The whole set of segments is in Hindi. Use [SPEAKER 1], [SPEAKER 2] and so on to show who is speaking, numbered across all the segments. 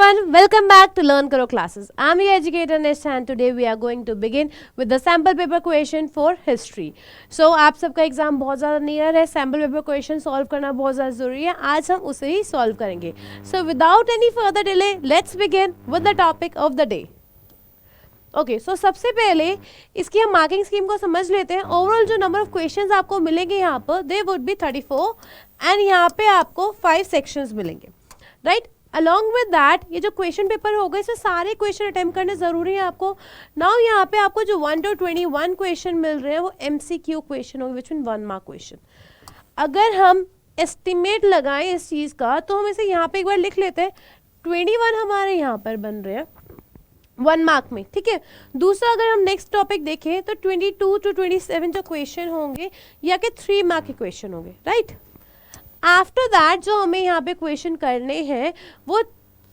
[SPEAKER 1] everyone, welcome back to Learn Karo classes. I'm your educator Nish and today we are going to begin with the sample paper question for history. So आप सबका एग्जाम बहुत ज़्यादा नियर है, सैम्पल पेपर क्वेश्चन सॉल्व करना बहुत ज़्यादा ज़रूरी है. आज हम उसे ही सॉल्व करेंगे. So without any further delay, let's begin with the topic of the day. Okay so सबसे पहले इसकी हम मार्किंग स्कीम को समझ लेते हैं. ओवरऑल जो नंबर ऑफ क्वेश्चंस आपको मिलेंगे यहाँ पर दे वुड बी 34 एंड यहाँ पे आपको 5 सेक्शंस मिलेंगे, राइट. अलॉन्ग विद दैट ये जो क्वेश्चन पेपर होगा इसमें सारे क्वेश्चन अटेम्प्ट करने ज़रूरी है आपको. नाउ यहाँ पे आपको जो 1 to 21 क्वेश्चन मिल रहे हैं वो MCQ क्वेश्चन होंगे विच मीन 1 मार्क क्वेश्चन. अगर हम एस्टिमेट लगाएं इस चीज़ का तो हम इसे यहाँ पे एक बार लिख लेते हैं. 21 हमारे यहाँ पर बन रहे हैं 1 मार्क में, ठीक है. दूसरा अगर हम नेक्स्ट टॉपिक देखें तो 22 to 27 जो क्वेश्चन होंगे या कि 3 मार्क के क्वेश्चन होंगे, राइट. आफ्टर दैट जो हमें यहाँ पे क्वेश्चन करने हैं वो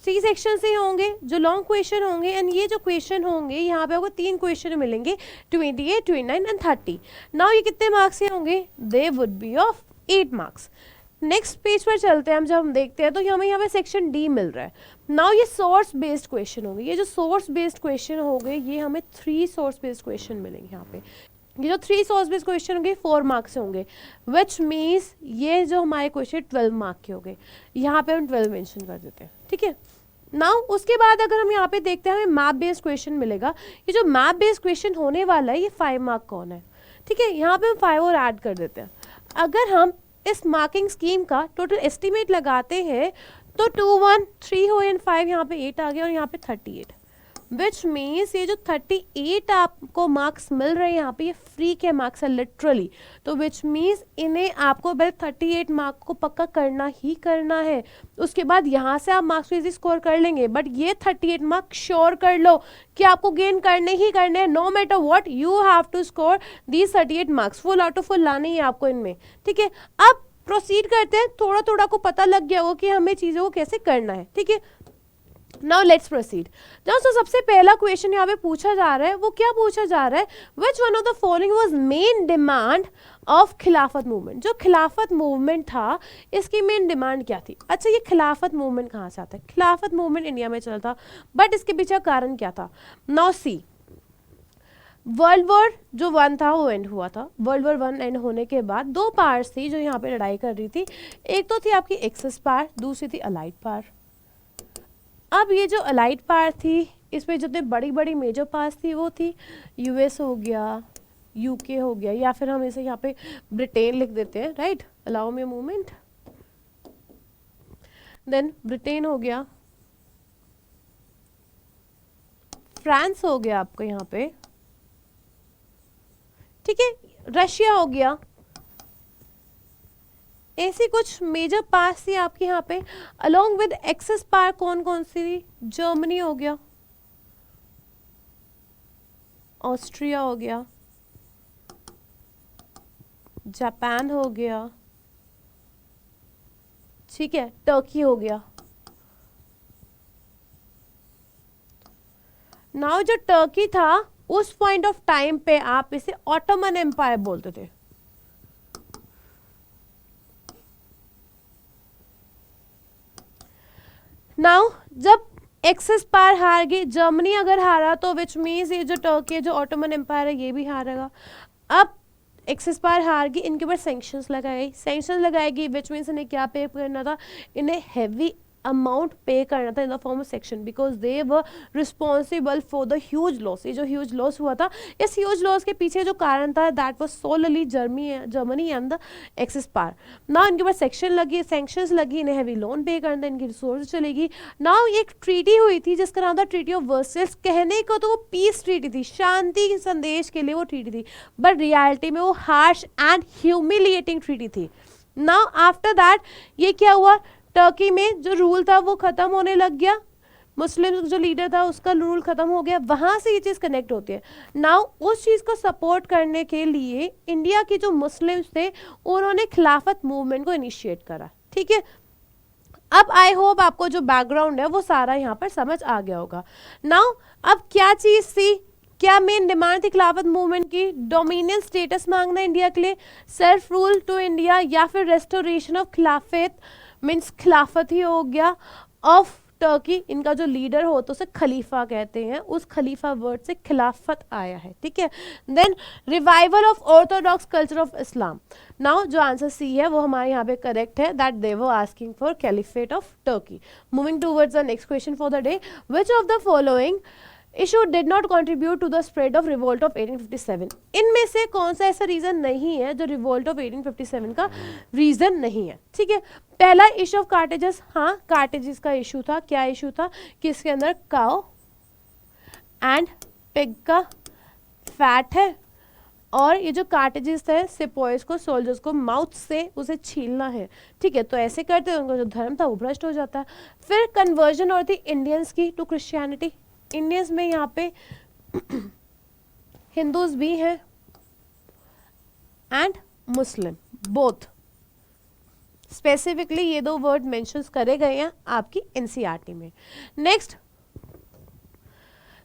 [SPEAKER 1] 3 सेक्शन से होंगे जो लॉन्ग क्वेश्चन होंगे. एंड ये जो क्वेश्चन होंगे यहाँ पे आपको 3 क्वेश्चन मिलेंगे 28, 29 एंड 30. नाउ ये कितने मार्क्स के होंगे? They would be of 8 marks. Next page पर चलते हैं हम. जब हम देखते हैं तो हमें यहाँ पे सेक्शन डी मिल रहा है. नाउ ये सोर्स बेस्ड क्वेश्चन होंगे. ये जो सोर्स बेस्ड क्वेश्चन होंगे ये हमें 3 सोर्स बेस्ड क्वेश्चन मिलेंगे यहाँ पे. ये जो 3 सोर्स बेस्ड क्वेश्चन होंगे 4 मार्क्स से होंगे विच मीन्स ये जो हमारे क्वेश्चन 12 मार्क के होंगे. यहाँ पे हम 12 मेंशन कर देते हैं, ठीक है. नाउ उसके बाद अगर हम यहाँ पे देखते हैं हमें मैप बेस्ड क्वेश्चन मिलेगा. ये जो मैप बेस्ड क्वेश्चन होने वाला है ये 5 मार्क कौन है, ठीक है. यहाँ पे हम 5 और ऐड कर देते हैं. अगर हम इस मार्किंग स्कीम का टोटल एस्टिमेट लगाते हैं तो 2, 1, 3 हो एंड 5 यहाँ पे 8 आ गया और यहाँ पे 38 विच मीन्स ये जो 38 आपको मार्क्स मिल रहे हैं यहाँ पे ये फ्री के मार्क्स है लिटरली. तो विच मीन्स इन्हें आपको पहले 38 मार्क को पक्का करना ही करना है. उसके बाद यहाँ से आप मार्क्स इजी स्कोर कर लेंगे बट ये 38 मार्क श्योर कर लो कि आपको गेन करने ही करने हैं. No matter what you have to score these 38 marks. Full out of full लाने ही आपको इनमें, ठीक है. अब प्रोसीड करते हैं. थोड़ा थोड़ा को पता लग गया हो कि हमें चीज़ों को कैसे करना है, ठीक है. Now let's proceed. दोस्तों सबसे पहला क्वेश्चन यहाँ पे पूछा जा रहा है वो क्या पूछा जा रहा है? विच one of the following was main demand of खिलाफत मूवमेंट. जो खिलाफत मूवमेंट था इसकी मेन डिमांड क्या थी? अच्छा ये खिलाफत मूवमेंट कहाँ से आता है? खिलाफत मूवमेंट इंडिया में चलता बट इसके पीछे कारण क्या था? नाउ सी वर्ल्ड वॉर जो 1 था वो एंड हुआ था. वर्ल्ड वॉर 1 एंड होने के बाद 2 पार्ट्स थी जो यहाँ पे लड़ाई कर रही थी. एक तो थी आपकी एक्सेस पावर, दूसरी थी अलाइड पावर. अब ये जो अलाइड पावर थी इसमें जितने बड़ी बड़ी मेजर पावर्स थी वो थी US हो गया, UK हो गया या फिर हम इसे यहाँ पे ब्रिटेन लिख देते हैं, right. Allow me movement. Then Britain हो गया, फ्रांस हो गया आपको यहाँ पे, ठीक है. रशिया हो गया. ऐसी कुछ मेजर पार्ट्स थी आपके यहाँ पे. अलोंग विद एक्सेस पावर कौन कौन सी थी? जर्मनी हो गया, ऑस्ट्रिया हो गया, जापान हो गया, ठीक है, टर्की हो गया. नाउ जो टर्की था उस पॉइंट ऑफ टाइम पे आप इसे ऑटोमन एम्पायर बोलते थे. नाउ जब एक्सेस पावर हार गई, जर्मनी अगर हारा तो विच मीन्स ये जो टर्की जो ऑटोमन एम्पायर है ये भी हारेगा. अब एक्सेस पावर हार गई, इनके ऊपर सैंक्शंस लगाएगी विच मीन्स इन्हें क्या पे करना था? इन्हें हैवी अमाउंट पे करना था in the form of section because they were responsible for the huge loss. ये जो ह्यूज लॉस हुआ था इस ह्यूज लॉस के पीछे जो कारण था that was solely Germany and the axis power. Now इनके पास सैंक्शंस लगी, इन्हें हैवी लोन पे करना था, इनकी रिसोर्स चलेगी. नाउ एक ट्रीटी हुई थी जिसका नाम था ट्रीटी ऑफ वर्सेल्स. कहने को तो वो पीस ट्रीटी थी, शांति के संदेश के लिए वो ट्रीटी थी बट रियलिटी में वो हार्श एंड ह्यूमिलिएटिंग ट्रीटी थी. नाउ आफ्टर दैट ये क्या हुआ? टर्की में जो रूल था वो खत्म होने लग गया. मुस्लिम जो लीडर था उसका रूल खत्म हो गया. वहां से ये चीज़ कनेक्ट होती है. नाउ उस चीज़ को सपोर्ट करने के लिए इंडिया के जो मुस्लिम्स थे उन्होंने खिलाफत मूवमेंट को इनिशिएट करा, ठीक है. अब आई होप आपको जो बैकग्राउंड है वो सारा यहाँ पर समझ आ गया होगा. नाउ अब क्या चीज़ थी, क्या मेन डिमांड थी खिलाफत मूवमेंट की? डोमिनियन स्टेटस मांगना इंडिया के लिए, सेल्फ रूल टू इंडिया या फिर रेस्टोरेशन ऑफ खिलाफत मीन्स खिलाफत ही हो गया ऑफ टर्की, इनका जो लीडर हो तो उसे खलीफा कहते हैं, उस खलीफा वर्ड से खिलाफत आया है, ठीक है। Then revival of orthodox culture of Islam. Now जो आंसर सी है वो हमारे यहाँ पे करेक्ट है, that they were asking for caliphate of Turkey. Moving towards the next question for the day, which of the following issue did not contribute to the spread of revolt of 1857। इनमें से कौन सा ऐसा रीजन नहीं है जो रिवोल्ट ऑफ 1857 का रीजन नहीं है, ठीक है। पहला इशू ऑफ कार्टेजेस, हाँ कार्टेजेस का इशू था। क्या इशू था कि इसके अंदर काउ एंड पिग का फैट है, और ये जो कार्टेजेस है सिपॉइस को, सोल्जर्स को माउथ से उसे छीलना है, ठीक है। तो ऐसे करते उनका जो धर्म था वो भ्रष्ट हो जाता है। फिर कन्वर्जन और थी इंडियंस की टू क्रिश्चियनिटी। इंडियंस में यहाँ पे हिंदूज भी हैं एंड मुस्लिम बोथ, स्पेसिफिकली ये दो वर्ड मेंशंस करे गए हैं आपकी एनसीईआरटी में। Next,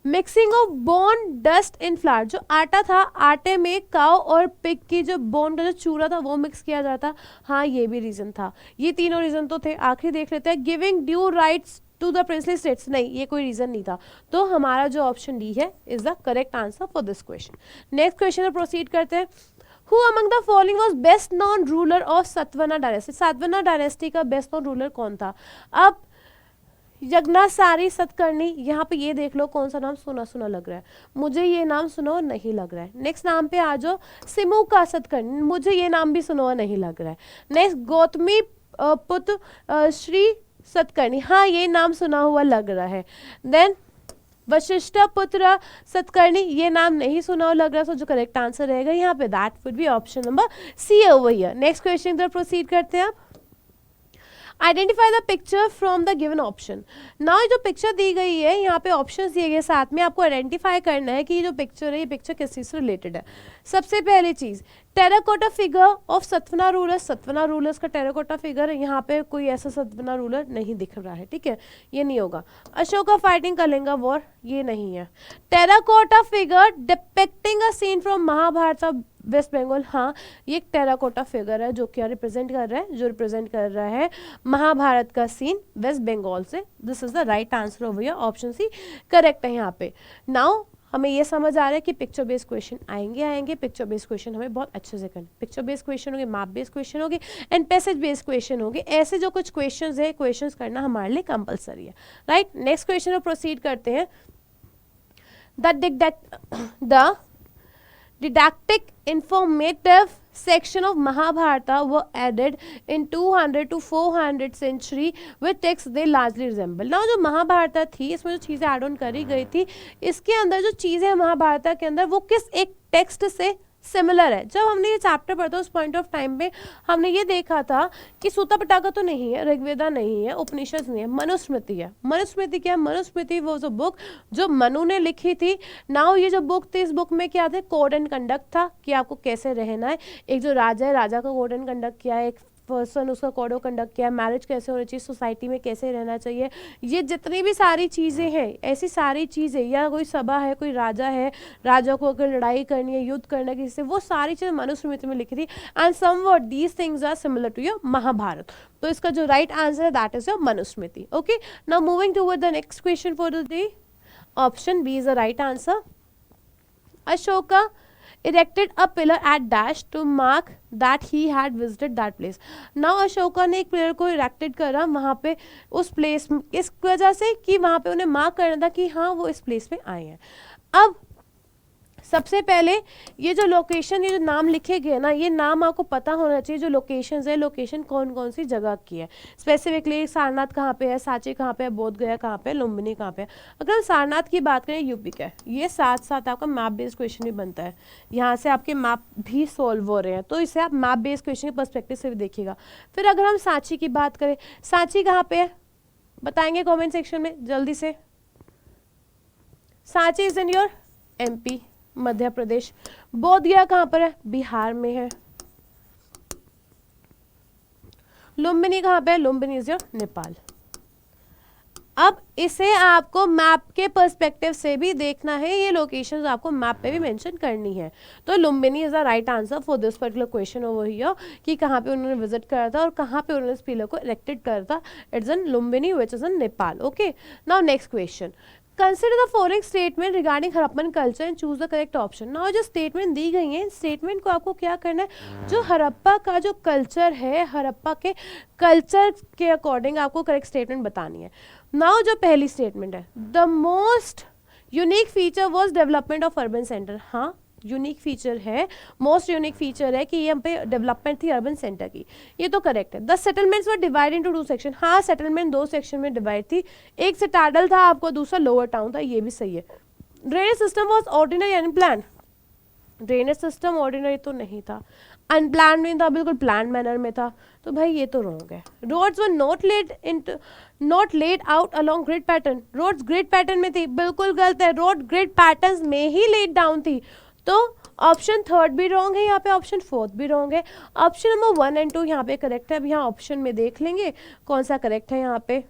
[SPEAKER 1] mixing of bone dust in flower. जो आटा था, आटे में काउ और पिग की जो बोन का जो चूरा था वो मिक्स किया जाता, हाँ ये भी रीजन था। ये तीनों रीजन तो थे, आखिरी देख लेते हैं। Giving due rights to the princely states, नहीं ये कोई रीजन नहीं था। तो हमारा जो ऑप्शन डी है is the correct answer for this question. Next question में प्रोसीड करते हैं। Who among the following was best known ruler of Satavahana dynasty. Satavahana dynasty का बेस्ट नोन रूलर कौन था? अब यज्ञासारी सतकर्णी, यहाँ पे ये देख लो कौन सा नाम सुना सुना लग रहा है, मुझे ये नाम सुना हुआ नहीं लग रहा है। नेक्स्ट नाम पे आ जाओ, सिमुका सतकर्णी, मुझे ये नाम भी सुना हुआ नहीं लग रहा है। नेक्स्ट गौतमी पुत्र श्री सतकर्णी, हाँ ये नाम सुना हुआ लग रहा है। देन वशिष्ठ पुत्र सतकर्णी, ये नाम नहीं सुना हुआ लग रहा है। सो जो करेक्ट आंसर रहेगा यहाँ पे that would be option number C over here. Next question की तरफ प्रोसीड करते हैं आप। Identify the picture from the given option. Now जो पिक्चर दी गई है यहाँ पे ऑप्शंस दिए गए, साथ में आपको आइडेंटिफाई करना है कि ये जो पिक्चर है ये पिक्चर किस चीज से रिलेटेड है। सबसे पहली चीज, terracotta figure of Satavahana rulers. Satavahana rulers का टेराकोटा फिगर, यहाँ पे कोई ऐसा सतवना रूलर नहीं दिख रहा है, ठीक है, ये नहीं होगा। अशोका फाइटिंग कलिंगा वॉर, ये नहीं है। Terracotta figure depicting a scene from Mahabharata of West Bengal, हाँ ये एक टेराकोटा फिगर है जो क्या रिप्रेजेंट कर रहा है, जो रिप्रेजेंट कर रहा है महाभारत का सीन वेस्ट बंगाल से। This is the right answer over here, option C correct है यहाँ पे। नाउ हमें ये समझ आ रहा है कि पिक्चर बेस्ड क्वेश्चन आएंगे। पिक्चर बेस्ड क्वेश्चन हमें बहुत अच्छे से करना। पिक्चर बेस्ड क्वेश्चन होंगे, मैप बेस्ड क्वेश्चन होंगे एंड पैसेज बेस्ड क्वेश्चन होंगे। ऐसे जो कुछ क्वेश्चंस है, क्वेश्चंस करना हमारे लिए कंपलसरी है, राइट। नेक्स्ट क्वेश्चन में प्रोसीड करते हैं। The didactic informative section of Mahabharata were added in 200 to 400 century with texts they largely resemble। now जो महाभारत थी इसमें जो चीज़ें ऐड ऑन करी गई थी, इसके अंदर जो चीज़ें महाभारत के अंदर वो किस एक टेक्स्ट से सिमिलर है। जब हमने ये चैप्टर पढ़ा उस पॉइंट ऑफ टाइम पे हमने ये देखा था कि सूता पिटाका तो नहीं है, ऋग्वेदा नहीं है, उपनिषद नहीं है, मनुस्मृति है। मनुस्मृति क्या है? मनुस्मृति वो जो बुक जो मनु ने लिखी थी। नाउ ये जो बुक थी, इस बुक में क्या थे? कोड एंड कंडक्ट था कि आपको कैसे रहना है। एक जो राजा है, राजा का कोड एंड कंडक्ट क्या है, एक पर्सन उसका कोड ऑफ कंडक्ट क्या है, मैरिज कैसे होनी चाहिए, सोसाइटी में कैसे रहना चाहिए, ये जितनी भी सारी चीज़ें हैं, ऐसी सारी चीज़ें, या कोई सभा है, कोई राजा है, राजा को अगर लड़ाई करनी है, युद्ध करना है किसी से, वो सारी चीज़ें मनुस्मृति में लिखी थी। And somewhat these things are similar to your Mahabharata. तो इसका जो राइट आंसर है that is your Manusmriti. Okay, now moving toward the next question for the day, option B is the right answer. Ashoka erected a pillar at dash to mark that he had visited that place। now Ashoka ने एक पिलर को इरेक्टेड करा वहाँ पे उस प्लेस, इस वजह से कि वहाँ पे उन्हें मार्क करना था कि हाँ वो इस प्लेस में आए हैं। अब सबसे पहले ये जो लोकेशन, ये जो नाम लिखे गए ना, ये नाम आपको पता होना चाहिए। जो लोकेशंस है, लोकेशन कौन कौन सी जगह की है। स्पेसिफिकली सारनाथ कहाँ पे है, सांची कहाँ पे है, बोध गया कहाँ पे है, लुम्बिनी कहाँ पे है। अगर हम सारनाथ की बात करें, यूपी का है। ये साथ साथ आपका मैप बेस्ड क्वेश्चन भी बनता है, यहाँ से आपके मैप भी सॉल्व हो रहे हैं, तो इसे आप मैप बेस्ड क्वेश्चन के पर्सपेक्टिव से भी देखिएगा। फिर अगर हम सांची की बात करें, सांची कहाँ पे है बताएंगे कॉमेंट सेक्शन में जल्दी से। Sanchi is in your MP Madhya Pradesh. बोध गया कहाँ पर है? बिहार में है। लुम्बिनी कहाँ पे है? Lumbini is your Nepal. अब इसे आपको मैप के पर्सपेक्टिव से भी देखना है, ये लोकेशंस आपको मैप पे भी मेंशन करनी है। तो Lumbini is the right answer for this particular question over here, कि कहाँ पे उन्होंने विजिट करा था और कहाँ पे उन्होंने इस पिलर को इरेक्टेड करा था। It's in Lumbini which is in Nepal. Okay, now next question, consider the following statement regarding Harappan culture and choose the correct option. Now जो स्टेटमेंट दी गई है, स्टेटमेंट को आपको क्या करना है, जो हड़प्पा का जो कल्चर है, हड़प्पा के कल्चर के अकॉर्डिंग आपको करेक्ट स्टेटमेंट बतानी है। नाउ जो पहली स्टेटमेंट है, the most unique feature was development of urban centre. हाँ, यूनिक फीचर है, मोस्ट यूनिक फीचर है कि यहाँ पे डेवलपमेंट थी अर्बन सेंटर की, ये तो करेक्ट है। The settlements were divide into 2 section. हाँ, सेटलमेंट 2 सेक्शन में डिवाइड थी, एक सिटाडल था आपको, दूसरा लोअर टाउन था, ये भी सही है। Drainage system was ordinary unplanned. Drainage system ordinary तो नहीं था, अनप्लान नहीं था, बिल्कुल प्लान मैनर में था, तो भाई ये तो रॉन्ग है। Roads were not laid out along grid pattern. Roads grid pattern में थी, बिल्कुल गलत है, रोड ग्रिड पैटर्न में ही लेड डाउन थी, तो ऑप्शन थर्ड भी रॉन्ग है, यहाँ पे ऑप्शन फोर्थ भी रॉन्ग है। ऑप्शन नंबर 1 एंड 2 यहाँ पे करेक्ट है। अब यहाँ ऑप्शन में देख लेंगे कौन सा करेक्ट है। यहाँ पे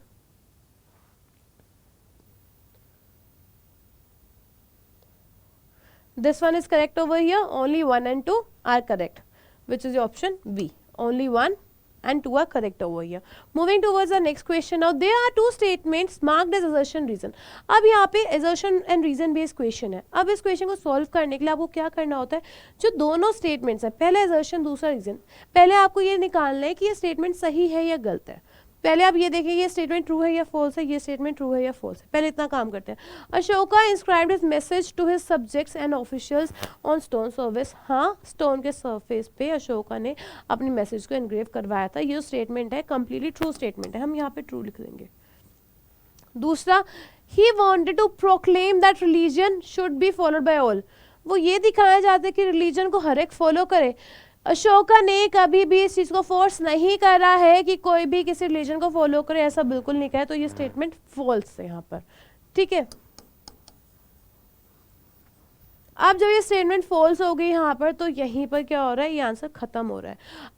[SPEAKER 1] this one is correct over here, only 1 and 2 are correct, which is the option B, only 1 and 2 are correct over here. Moving towards the next question, now there are 2 statements marked as assertion reason. अब यहाँ पे assertion and reason based question है। अब इस क्वेश्चन को सॉल्व करने के लिए आपको क्या करना होता है, जो दोनों स्टेटमेंट्स है, पहले assertion दूसरा reason, पहले आपको ये निकालना है कि ये स्टेटमेंट सही है या गलत है। पहले आप ये देखिए ये स्टेटमेंट ट्रू है या फॉल्स है, ये स्टेटमेंट ट्रू है या फॉल्स है, पहले इतना काम करते हैं। Ashoka inscribed his message to his subjects and officials on stone surface. हाँ, स्टोन के सरफेस पे अशोका ने अपनी मैसेज को एनग्रेव करवाया था, ये स्टेटमेंट है, कंप्लीटली ट्रू स्टेटमेंट है, हम यहाँ पे ट्रू लिख देंगे। दूसरा, he wanted to proclaim that religion should be followed by all. वो ये दिखाया जाता है कि रिलीजन को हर एक फॉलो करे। अशोका ने कभी भी इस चीज को फोर्स नहीं करा है कि कोई भी किसी रिलीजन को फॉलो करे, ऐसा बिल्कुल नहीं कहा है, तो ये स्टेटमेंट फॉल्स है यहाँ पर। ठीक है, अब जब ये स्टेटमेंट फॉल्स हो गई यहाँ पर, तो यहीं पर क्या हो रहा है, ये आंसर खत्म हो रहा है।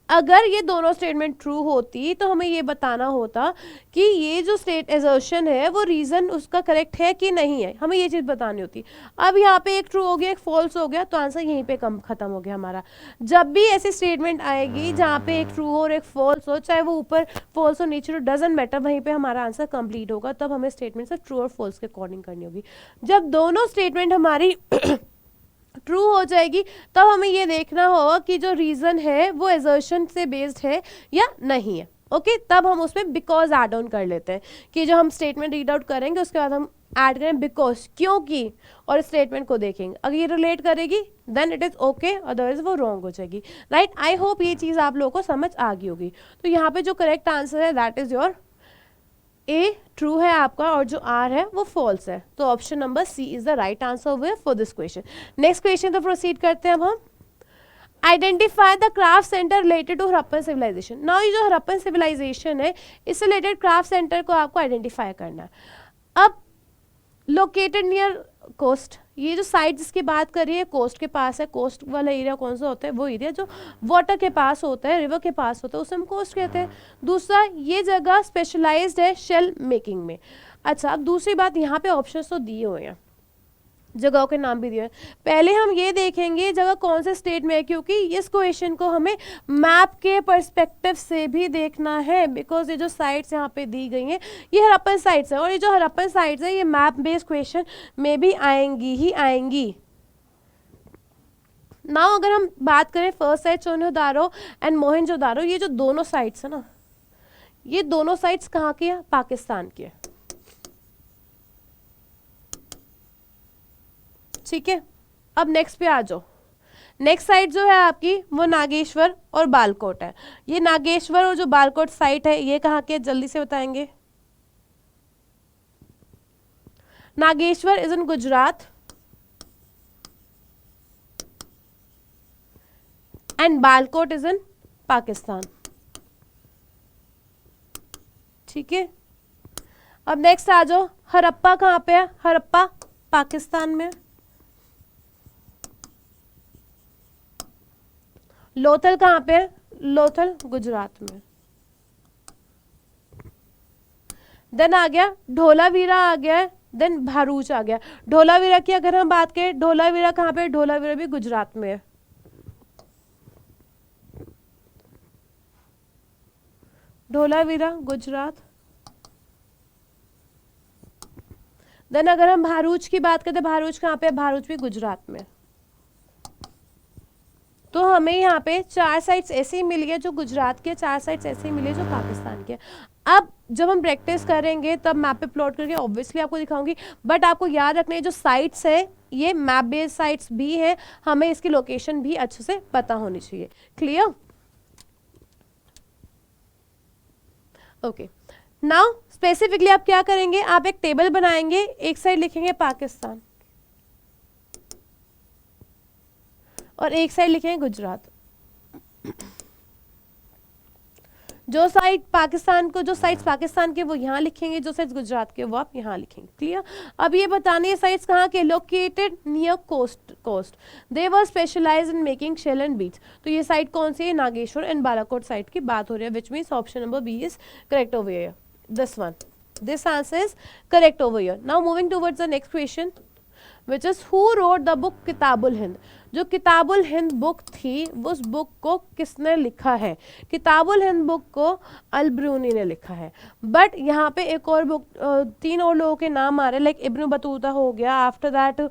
[SPEAKER 1] अगर ये दोनों स्टेटमेंट ट्रू होती तो हमें ये बताना होता कि ये जो स्टेट एजर्शन है वो रीजन उसका करेक्ट है कि नहीं है, हमें ये चीज़ बतानी होती। अब यहाँ पे एक ट्रू हो गया, एक फॉल्स हो गया, तो आंसर यहीं पे खत्म हो गया हमारा। जब भी ऐसी स्टेटमेंट आएगी जहाँ पे एक ट्रू हो और एक फॉल्स हो, चाहे वो ऊपर फॉल्स हो नीचे हो, डजेंट मैटर, वहीं पे हमारा आंसर कंप्लीट होगा। तब हमें स्टेटमेंट से ट्रू और फॉल्स के अकॉर्डिंग करनी होगी। जब दोनों स्टेटमेंट हमारी ट्रू हो जाएगी तब हमें ये देखना होगा कि जो रीजन है वो एजर्शन से बेस्ड है या नहीं है। ओके, तब हम उसमें बिकॉज ऐड ऑन कर लेते हैं कि जो हम स्टेटमेंट रीड आउट करेंगे उसके बाद हम ऐड करें बिकॉज, क्योंकि, और स्टेटमेंट को देखेंगे। अगर ये रिलेट करेगी then it is okay, otherwise वो रॉन्ग हो जाएगी। राइट, आई होप ये चीज़ आप लोगों को समझ आ गई होगी। तो यहाँ पे जो करेक्ट आंसर है that is your A true है आपका, और जो आर है वो फॉल्स है। तो option number C is the right answer for this question. Next question तो प्रोसीड करते हैं अब हम। Identify the craft centre related to Harappan civilisation. Now ये जो हड़प्पन सिविलाइजेशन है इससे रिलेटेड क्राफ्ट सेंटर को आपको आइडेंटिफाई करना है। अब लोकेटेड नियर कोस्ट, ये जो साइट जिसकी बात करिए है कोस्ट के पास है। कोस्ट वाला एरिया कौन सा होता है, वो एरिया जो वाटर के पास होता है, रिवर के पास होता है, उसे हम कोस्ट कहते हैं। दूसरा, ये जगह स्पेशलाइज्ड है शेल मेकिंग में। अच्छा, अब दूसरी बात, यहाँ पे ऑप्शंस तो दिए हुए हैं, जगहों के नाम भी दिए हैं। पहले हम ये देखेंगे जगह कौन से स्टेट में है, क्योंकि इस क्वेश्चन को हमें मैप के पर्सपेक्टिव से भी देखना है, बिकॉज ये जो साइट्स यहाँ पे दी गई हैं ये हड़प्पन साइट्स हैं, और ये जो हड़प्पन साइट्स है ये मैप बेस्ड क्वेश्चन में भी आएंगी ही आएंगी। नाउ अगर हम बात करें फर्स्ट साइट सोनहदारो एंड मोहनजोदारो, ये जो दोनों साइट्स है ना, ये दोनों साइट्स कहाँ की है, पाकिस्तान की है। ठीक है, अब नेक्स्ट पे आ जाओ। नेक्स्ट साइट जो है आपकी वो नागेश्वर और बालकोट है। ये नागेश्वर और जो बालकोट साइट है ये कहाँ के, जल्दी से बताएंगे। Nageshwar is in Gujarat and Balakot is in Pakistan. ठीक है, अब नेक्स्ट आ जाओ। हड़प्पा कहाँ पे है, हड़प्पा पाकिस्तान में। लोथल कहाँ पे है, लोथल गुजरात में। देन आ गया ढोलावीरा आ गया, देन भारूच आ गया। ढोलावीरा की अगर हम बात करें, ढोलावीरा कहाँ पे? ढोलावीरा भी गुजरात में है। ढोलावीरा गुजरात। देन अगर हम भारूच की बात करते, भारूच कहाँ पे? भारूच भी गुजरात में। तो हमें यहाँ पे 4 साइट्स ऐसे ही मिली है जो गुजरात के, 4 साइट्स ऐसे ही मिली है जो पाकिस्तान के। अब जब हम प्रैक्टिस करेंगे तब मैप पे प्लॉट करके ऑब्वियसली आपको दिखाऊंगी, बट आपको याद रखना है जो साइट्स है ये मैप बेस्ड साइट्स भी हैं, हमें इसकी लोकेशन भी अच्छे से पता होनी चाहिए। क्लियर? ओके, नाउ स्पेसिफिकली आप क्या करेंगे, आप एक टेबल बनाएंगे, एक साइड लिखेंगे पाकिस्तान और एक साइड लिखेंगे गुजरात। जो साइड पाकिस्तान को, जो साइड्स पाकिस्तान के वो यहाँ लिखेंगे, जो साइड्स गुजरात के वो आप यहाँ लिखेंगे। क्लियर? अब ये बताने, ये साइड्स कहाँ के? Located near coast they were specialise in making shell and beads. तो ये साइड कौन सी है? नागेश्वर एंड बालाकोट साइड की बात हो रही है, which means option number B is correct over here. This one, this answer is correct over here. Now moving towards the next question which is who wrote the book Kitabul Hind. जो किताबुल हिंद बुक थी उस बुक को किसने लिखा है? किताबुल हिंद बुक को अल-बिरूनी ने लिखा है। बट यहाँ पे एक और बुक, 3 और लोगों के नाम आ रहे हैं, लाइक इब्न बतूता हो गया, आफ्टर दैट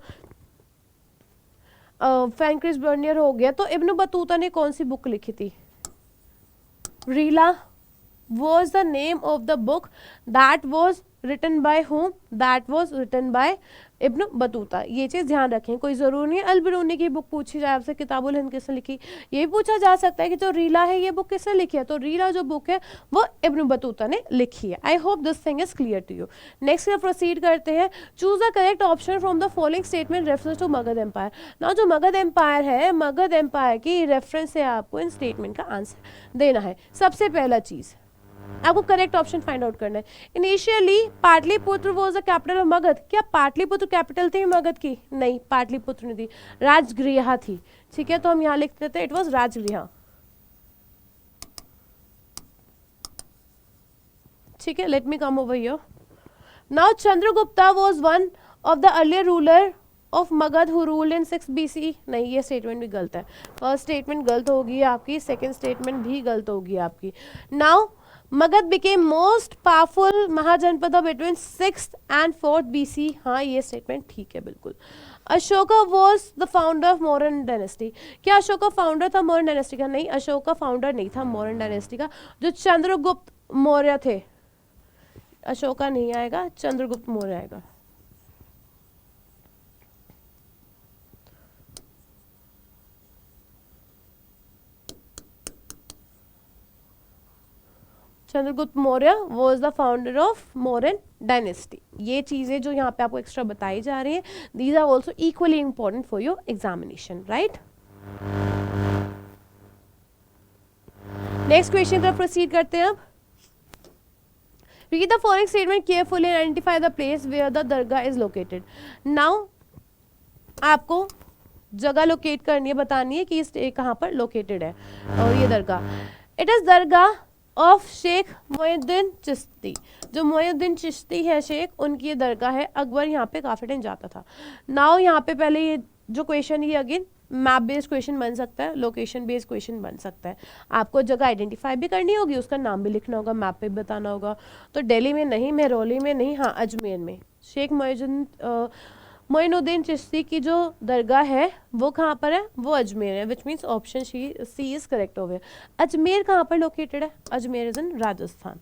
[SPEAKER 1] फ्रैंक्रिस बर्नियर हो गया। तो इब्न बतूता ने कौन सी बुक लिखी थी? Reela was the name of the book that was written by whom? That was written by Ibn Battuta. ये चीज़ ध्यान रखें, कोई ज़रूरी नहीं अल-बिरूनी की बुक पूछी जाए आपसे किताबुल हिंद किसने लिखी, ये पूछा जा सकता है कि जो रीला है ये बुक किसने लिखी है, तो रीला जो बुक है वो इब्न बतूता ने लिखी है। I hope this thing is clear to you. Next proceed करते हैं। Choose the correct option from the following statement reference to Magadha empire. ना जो मगध एम्पायर है, मगध एम्पायर की रेफरेंस से आपको इन स्टेटमेंट का आंसर देना है। सबसे पहला चीज़ आपको करेक्ट ऑप्शन फाइंड आउट करना है। Initially Pataliputra was the capital of Magadh. क्या पाटलिपुत्र कैपिटल थी मगध की? नहीं, पाटलिपुत्र नहीं थी, राजगृह थी। ठीक है, तो हम यहाँ लिख देते इट वाज राजगृह। ठीक है, let me come over here. Now Chandragupta was one of the earlier ruler of Magadh who ruled in 6 BC। नहीं, ये स्टेटमेंट भी गलत है। फर्स्ट स्टेटमेंट गलत होगी आपकी, सेकेंड स्टेटमेंट भी गलत होगी आपकी। Now Magadha became most powerful mahajanapada between 6th and 4th BC। हाँ, ये स्टेटमेंट ठीक है बिल्कुल। Ashoka was the founder of Mauryan dynasty. क्या अशोका फाउंडर था मौर्यन डायनेस्टी का? नहीं, अशोका फाउंडर नहीं था मौर्यन डायनेस्टी का। जो चंद्रगुप्त मौर्य थे, अशोका नहीं आएगा, चंद्रगुप्त मौर्य आएगा। Chandragupta Maurya was the founder of Mauryan dynasty. ये चीज़ें जो यहाँ पे आपको एक्स्ट्रा बताई जा रही हैं, these are also equally important for your examination, right? Next question तरफ प्रोसीड करते हैं अब। Read the following statement carefully and identify the place where the Dargah is located. Now आपको जगह लोकेट करनी है, बतानी है कि इस कहाँ पर लोकेटेड है और ये दरगाह। It is dargah of Sheikh Moinuddin Chishti. जो मोइनुद्दीन चिश्ती है शेख, उनकी ये दरगाह है। अकबर यहाँ पे काफ़ी टाइम जाता था। नाउ यहाँ पे पहले ये जो क्वेश्चन ये अगेन मैप बेस्ड क्वेश्चन बन सकता है, लोकेशन बेस्ड क्वेश्चन बन सकता है। आपको जगह आइडेंटिफाई भी करनी होगी, उसका नाम भी लिखना होगा, मैप पे भी बताना होगा। तो दिल्ली में नहीं, मेहरौली में नहीं, हाँ अजमेर में शेख मोइनुद्दीन चिश्ती की जो दरगाह है वो कहाँ पर है? वो अजमेर है, which means option C is correct over. Ajmer कहाँ पर लोकेटेड है? Ajmer is in Rajasthan.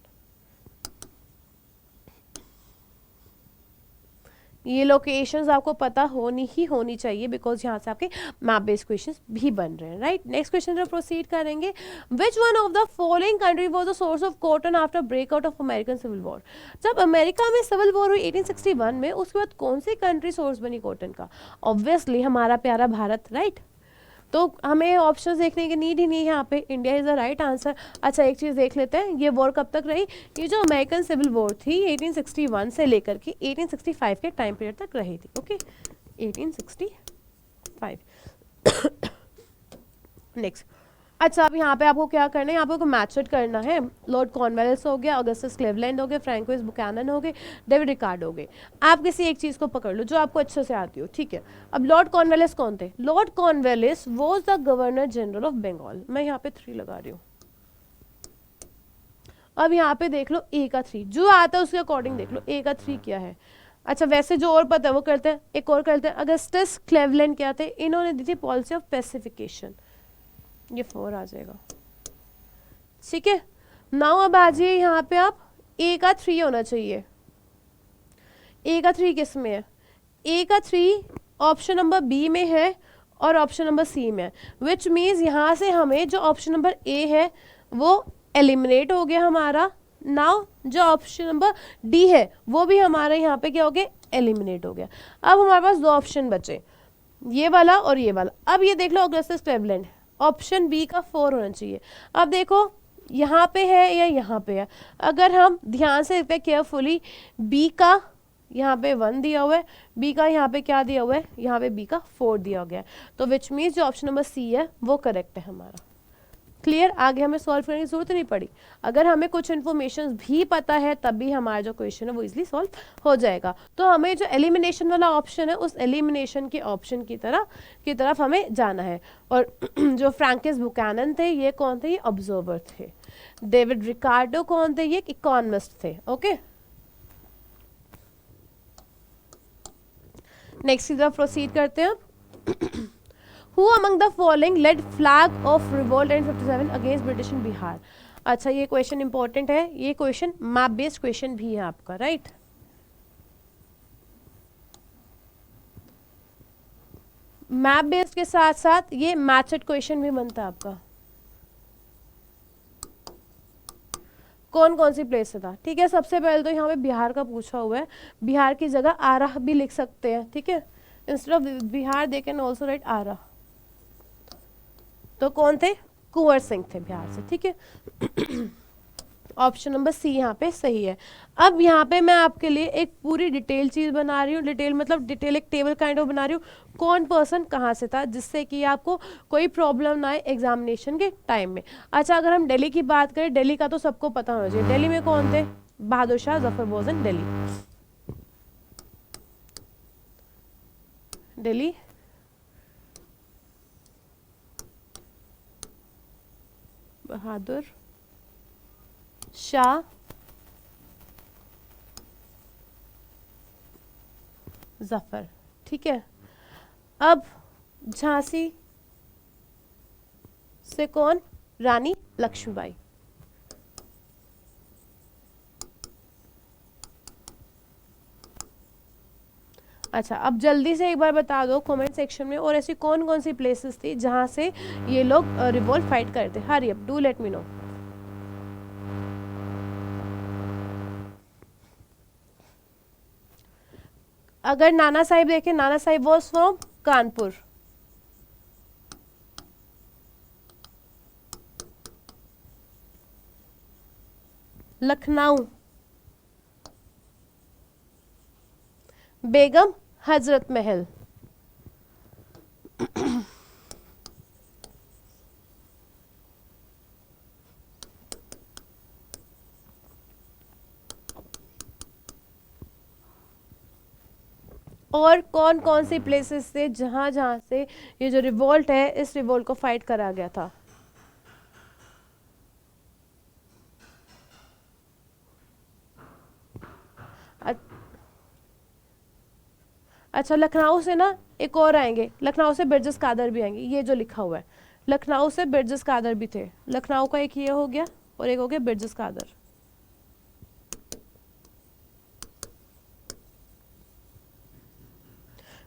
[SPEAKER 1] ये लोकेशंस आपको पता होनी चाहिए बिकॉज यहाँ से आपके मैप बेस्ड क्वेश्चंस भी बन रहे हैं, राइट? नेक्स्ट क्वेश्चन पर प्रोसीड करेंगे। Which one of the following country was the source of cotton after breakout of American civil war. जब अमेरिका में सिविल वॉर हुई 1861 में, उसके बाद कौन सी कंट्री सोर्स बनी कॉटन का? ऑब्वियसली हमारा प्यारा भारत, राइट? तो हमें ऑप्शंस देखने की नीड ही नहीं है यहाँ पे, India is the right answer. अच्छा, एक चीज़ देख लेते हैं, ये वॉर कब तक रही? ये जो अमेरिकन सिविल वॉर थी 1861 से लेकर के 1865 के टाइम पीरियड तक रही थी। ओके, 1865। नेक्स्ट, अच्छा, अब यहाँ पे आपको क्या करना है, यहाँ पे आपको मैच इट करना है। लॉर्ड कॉर्नवालिस हो गया, ऑगस्टस क्लीवलैंड हो गए, फ्रैंकोइस बुकैनन हो गए, डेविड रिकार्ड हो गए। आप किसी एक चीज़ को पकड़ लो जो आपको अच्छे से आती हो, ठीक है। अब लॉर्ड कॉर्नवालिस कौन थे? Lord Cornwallis was the governor general of Bengal. मैं यहाँ पे 3 लगा रही हूँ। अब यहाँ पे देख लो ए का 3 जो आता है उसके अकॉर्डिंग देख लो ए का 3 क्या है। अच्छा, वैसे जो और पता है वो करते हैं, एक और करते हैं। अगस्टस क्लीवलैंड क्या थे? इन्होंने दी थी पॉलिसी ऑफ पैसिफिकेशन, ये 4 आ जाएगा, ठीक है। नाउ अब आ जाइए यहाँ पे आप, ए का 3 होना चाहिए। ए का 3 किस में है? ए का 3 ऑप्शन नंबर बी में है और ऑप्शन नंबर सी में है, विच मीन्स यहाँ से हमें जो ऑप्शन नंबर ए है वो एलिमिनेट हो गया हमारा। नाउ जो ऑप्शन नंबर डी है वो भी हमारे यहाँ पे क्या हो गया? एलिमिनेट हो गया। अब हमारे पास 2 ऑप्शन बचे, ये वाला और ये वाला। अब ये देख लो ऑगस्टस क्लीवलैंड, ऑप्शन बी का 4 होना चाहिए। अब देखो यहाँ पे है या यहाँ पे है, अगर हम ध्यान से देखते हैं केयरफुली, बी का यहाँ पे 1 दिया हुआ है, बी का यहाँ पे क्या दिया हुआ है? यहाँ पे बी का 4 दिया गया है, तो विच मीन्स जो ऑप्शन नंबर सी है वो करेक्ट है हमारा। क्लियर? आगे हमें सॉल्व करने की जरूरत नहीं पड़ी। अगर हमें कुछ इन्फॉर्मेशन भी पता है तब भी हमारा जो क्वेश्चन है वो इजीली सॉल्व हो जाएगा। तो हमें जो एलिमिनेशन वाला ऑप्शन है उस एलिमिनेशन के ऑप्शन की तरफ हमें जाना है। और जो फ्रैंकिस बुकैनन थे ये कौन थे? ये ऑब्जर्वर थे। डेविड रिकार्डो कौन थे? ये इकोनॉमिस्ट थे। ओके, नेक्स्ट की तरफ प्रोसीड करते हैं। Who among the following led flag of revolt in 57 against British in Bihar? अच्छा, ये क्वेश्चन इंपॉर्टेंट है, ये क्वेश्चन मैप बेस्ड क्वेश्चन भी है आपका, राइट? मैप बेस्ड के साथ साथ ये मैचड क्वेश्चन भी बनता है आपका। कौन कौन सी प्लेस से था? ठीक है, सबसे पहले तो यहाँ पे बिहार का पूछा हुआ है, बिहार की जगह आरा भी लिख सकते हैं, ठीक है। Instead of Bihar they can also write Ara. तो कौन थे? कुंवर सिंह थे बिहार से, ठीक है। ऑप्शन नंबर सी यहाँ पे सही है। अब यहाँ पे मैं आपके लिए एक पूरी डिटेल चीज बना रही हूँ, डिटेल मतलब डिटेल एक टेबल काइंड ऑफ बना रही हूँ, कौन पर्सन कहाँ से था, जिससे कि आपको कोई प्रॉब्लम ना आए एग्जामिनेशन के टाइम में। अच्छा, अगर हम दिल्ली की बात करें, दिल्ली का तो सबको पता होना चाहिए। दिल्ली में कौन थे? Bahadur Shah Zafar was in Delhi. दिल्ली बहादुर शाह जफर, ठीक है। अब झांसी से कौन? रानी लक्ष्मीबाई। अच्छा, अब जल्दी से एक बार बता दो कमेंट सेक्शन में, और ऐसी कौन कौन सी प्लेसेस थी जहां से ये लोग रिवोल्ट फाइट करते। Hurry up, do let me know. अगर नाना साहिब देखें, नाना साहिब वाज फ्रॉम कानपुर। लखनऊ, बेगम हजरत महल, और कौन कौन सी प्लेसेस थे जहां जहां से ये जो रिवोल्ट है इस रिवोल्ट को फाइट करा गया था। अच्छा, लखनऊ से ना एक और आएंगे, लखनऊ से बिरजस कादर भी आएंगे, ये जो लिखा हुआ है लखनऊ से बिरजस कादर भी थे। लखनऊ का एक ये हो गया और एक हो गया बिरजस कादर।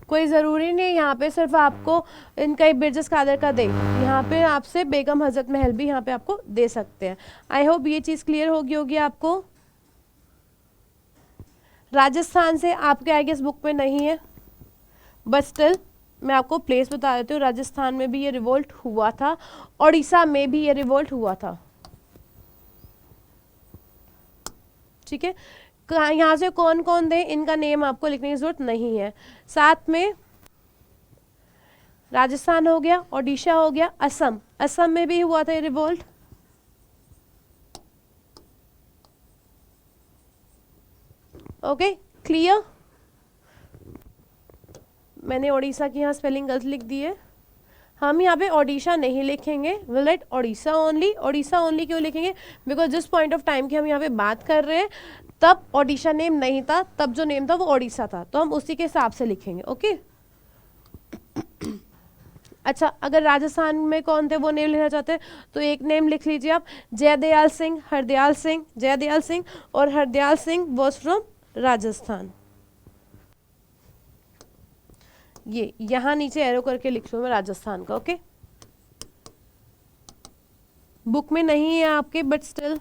[SPEAKER 1] कोई ज़रूरी नहीं यहाँ पे सिर्फ आपको इनका ही बिरजस कादर का दे, यहाँ पे आपसे बेगम हजरत महल भी यहाँ पे आपको दे सकते हैं। आई होप ये चीज़ क्लियर होगी आपको। राजस्थान से आपके आई गेस बुक में नहीं है, बट स्टिल मैं आपको प्लेस बता देती हूँ। राजस्थान में भी ये रिवोल्ट हुआ था, उड़ीसा में भी ये रिवोल्ट हुआ था, ठीक है। यहाँ से कौन कौन थे इनका नेम आपको लिखने की जरूरत नहीं है। साथ में राजस्थान हो गया, ओडिशा हो गया, असम, असम में भी हुआ था रिवोल्ट। Okay clear. मैंने ओडिशा की यहाँ स्पेलिंग गलत लिख दी है, हम यहाँ पे ओडिशा नहीं लिखेंगे, will write Odisha only. Odisha only क्यों लिखेंगे, बिकॉज जिस पॉइंट ऑफ टाइम की हम यहाँ पे बात कर रहे हैं तब ओडिशा नेम नहीं था, तब जो नेम था वो ओडिशा था, तो हम उसी के हिसाब से लिखेंगे। ओके अच्छा, अगर राजस्थान में कौन थे वो नेम लेना चाहते हैं तो एक नेम लिख लीजिए आप, जयदयाल सिंह, हरदयाल सिंह, जयदयाल सिंह, और हरदयाल सिंह वॉज फ्रॉम राजस्थान। ये यहाँ नीचे एरो करके लिख लूँ मैं राजस्थान का। ओके बुक में नहीं है आपके, but still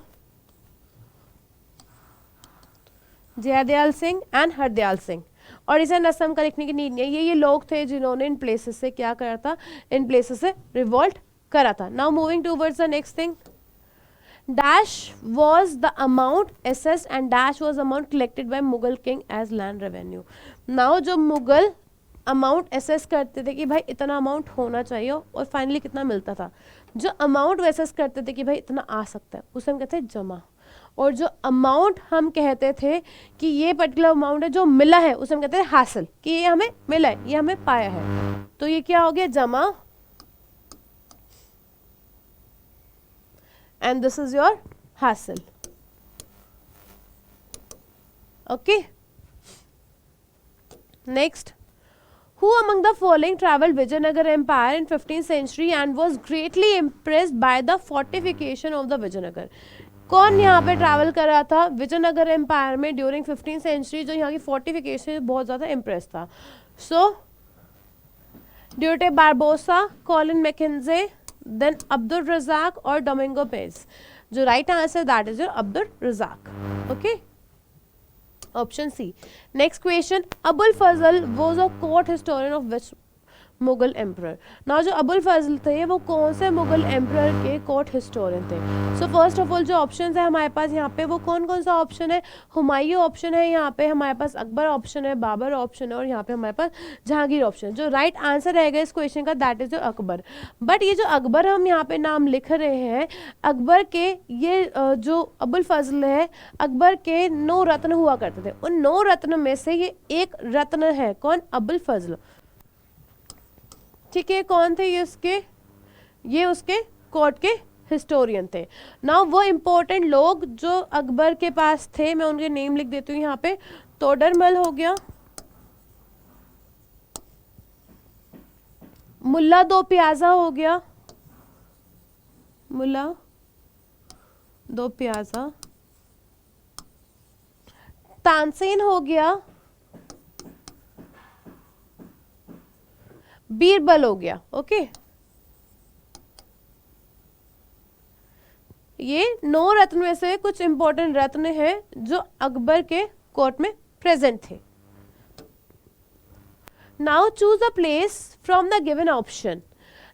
[SPEAKER 1] Jaidayal Singh and Hardayal Singh. और इसे असम का लिखने की नीड नहीं है, ये लोग थे जिन्होंने इन प्लेसेस से क्या करा था, इन प्लेसेस से रिवोल्ट करा था। Now moving towards the next thing, dash was the amount assessed and dash was amount collected by Mughal king as land revenue। Now जो मुगल अमाउंट एसेस करते थे कि भाई इतना अमाउंट होना चाहिए और फाइनली कितना मिलता था, जो अमाउंट एसेस करते थे कि भाई इतना आ सकता है उसे हम कहते हैं जमा, और जो अमाउंट हम कहते थे कि ये पर्टिकुलर अमाउंट है जो मिला है उसे हम कहते हैं हासिल, कि ये हमें मिला है, ये हमें पाया है, तो ये क्या हो गया जमा, and this is your hasil। okay next, who among the following traveled Vijayanagar empire in 15th century and was greatly impressed by the fortification of the Vijayanagar। कौन यहाँ पे ट्रैवल कर रहा था विजयनगर एम्पायर में ड्यूरिंग 15th सेंचुरी, जो यहाँ की फोर्टिफिकेशन बहुत ज़्यादा इम्प्रेस था। सो ड्यूटे Barbosa, Colin Mackenzie, then Abdul Razzaq और डोमिंगो पेज। जो right answer that is your Abdul Razzaq. Okay option C. Next question, Abul Fazl was a court historian of which Mughal emperor. ना जो अबुल फजल थे वो कौन से मुगल एम्परर के कोर्ट हिस्टोरियन थे। सो फर्स्ट ऑफ ऑल जो ऑप्शन है हमारे पास यहाँ पे वो कौन कौन सा ऑप्शन है, हुमायूं ऑप्शन है, यहाँ पे हमारे पास अकबर ऑप्शन है, बाबर ऑप्शन है, और यहाँ पे हमारे पास जहांगीर ऑप्शन है। जो राइट आंसर रहेगा इस क्वेश्चन का दैट इज अकबर। बट ये जो अकबर हम यहाँ पे नाम लिख रहे हैं, अकबर के ये जो अबुल फजल है, अकबर के 9 रत्न हुआ करते थे, उन 9 रत्न में से ये एक रत्न है, कौन, अबुल फजल। ठीक है, कौन थे ये उसके कोर्ट के हिस्टोरियन थे। नाउ वो इंपॉर्टेंट लोग जो अकबर के पास थे, मैं उनके नेम लिख देती हूँ यहाँ पे। तोडरमल हो गया, मुल्ला दो प्याजा हो गया, मुल्ला दो प्याजा, तानसेन हो गया, बीरबल हो गया। ओके ये 9 रत्न में से कुछ इंपॉर्टेंट रत्न हैं जो अकबर के कोर्ट में प्रेजेंट थे। Now choose a place from the given option.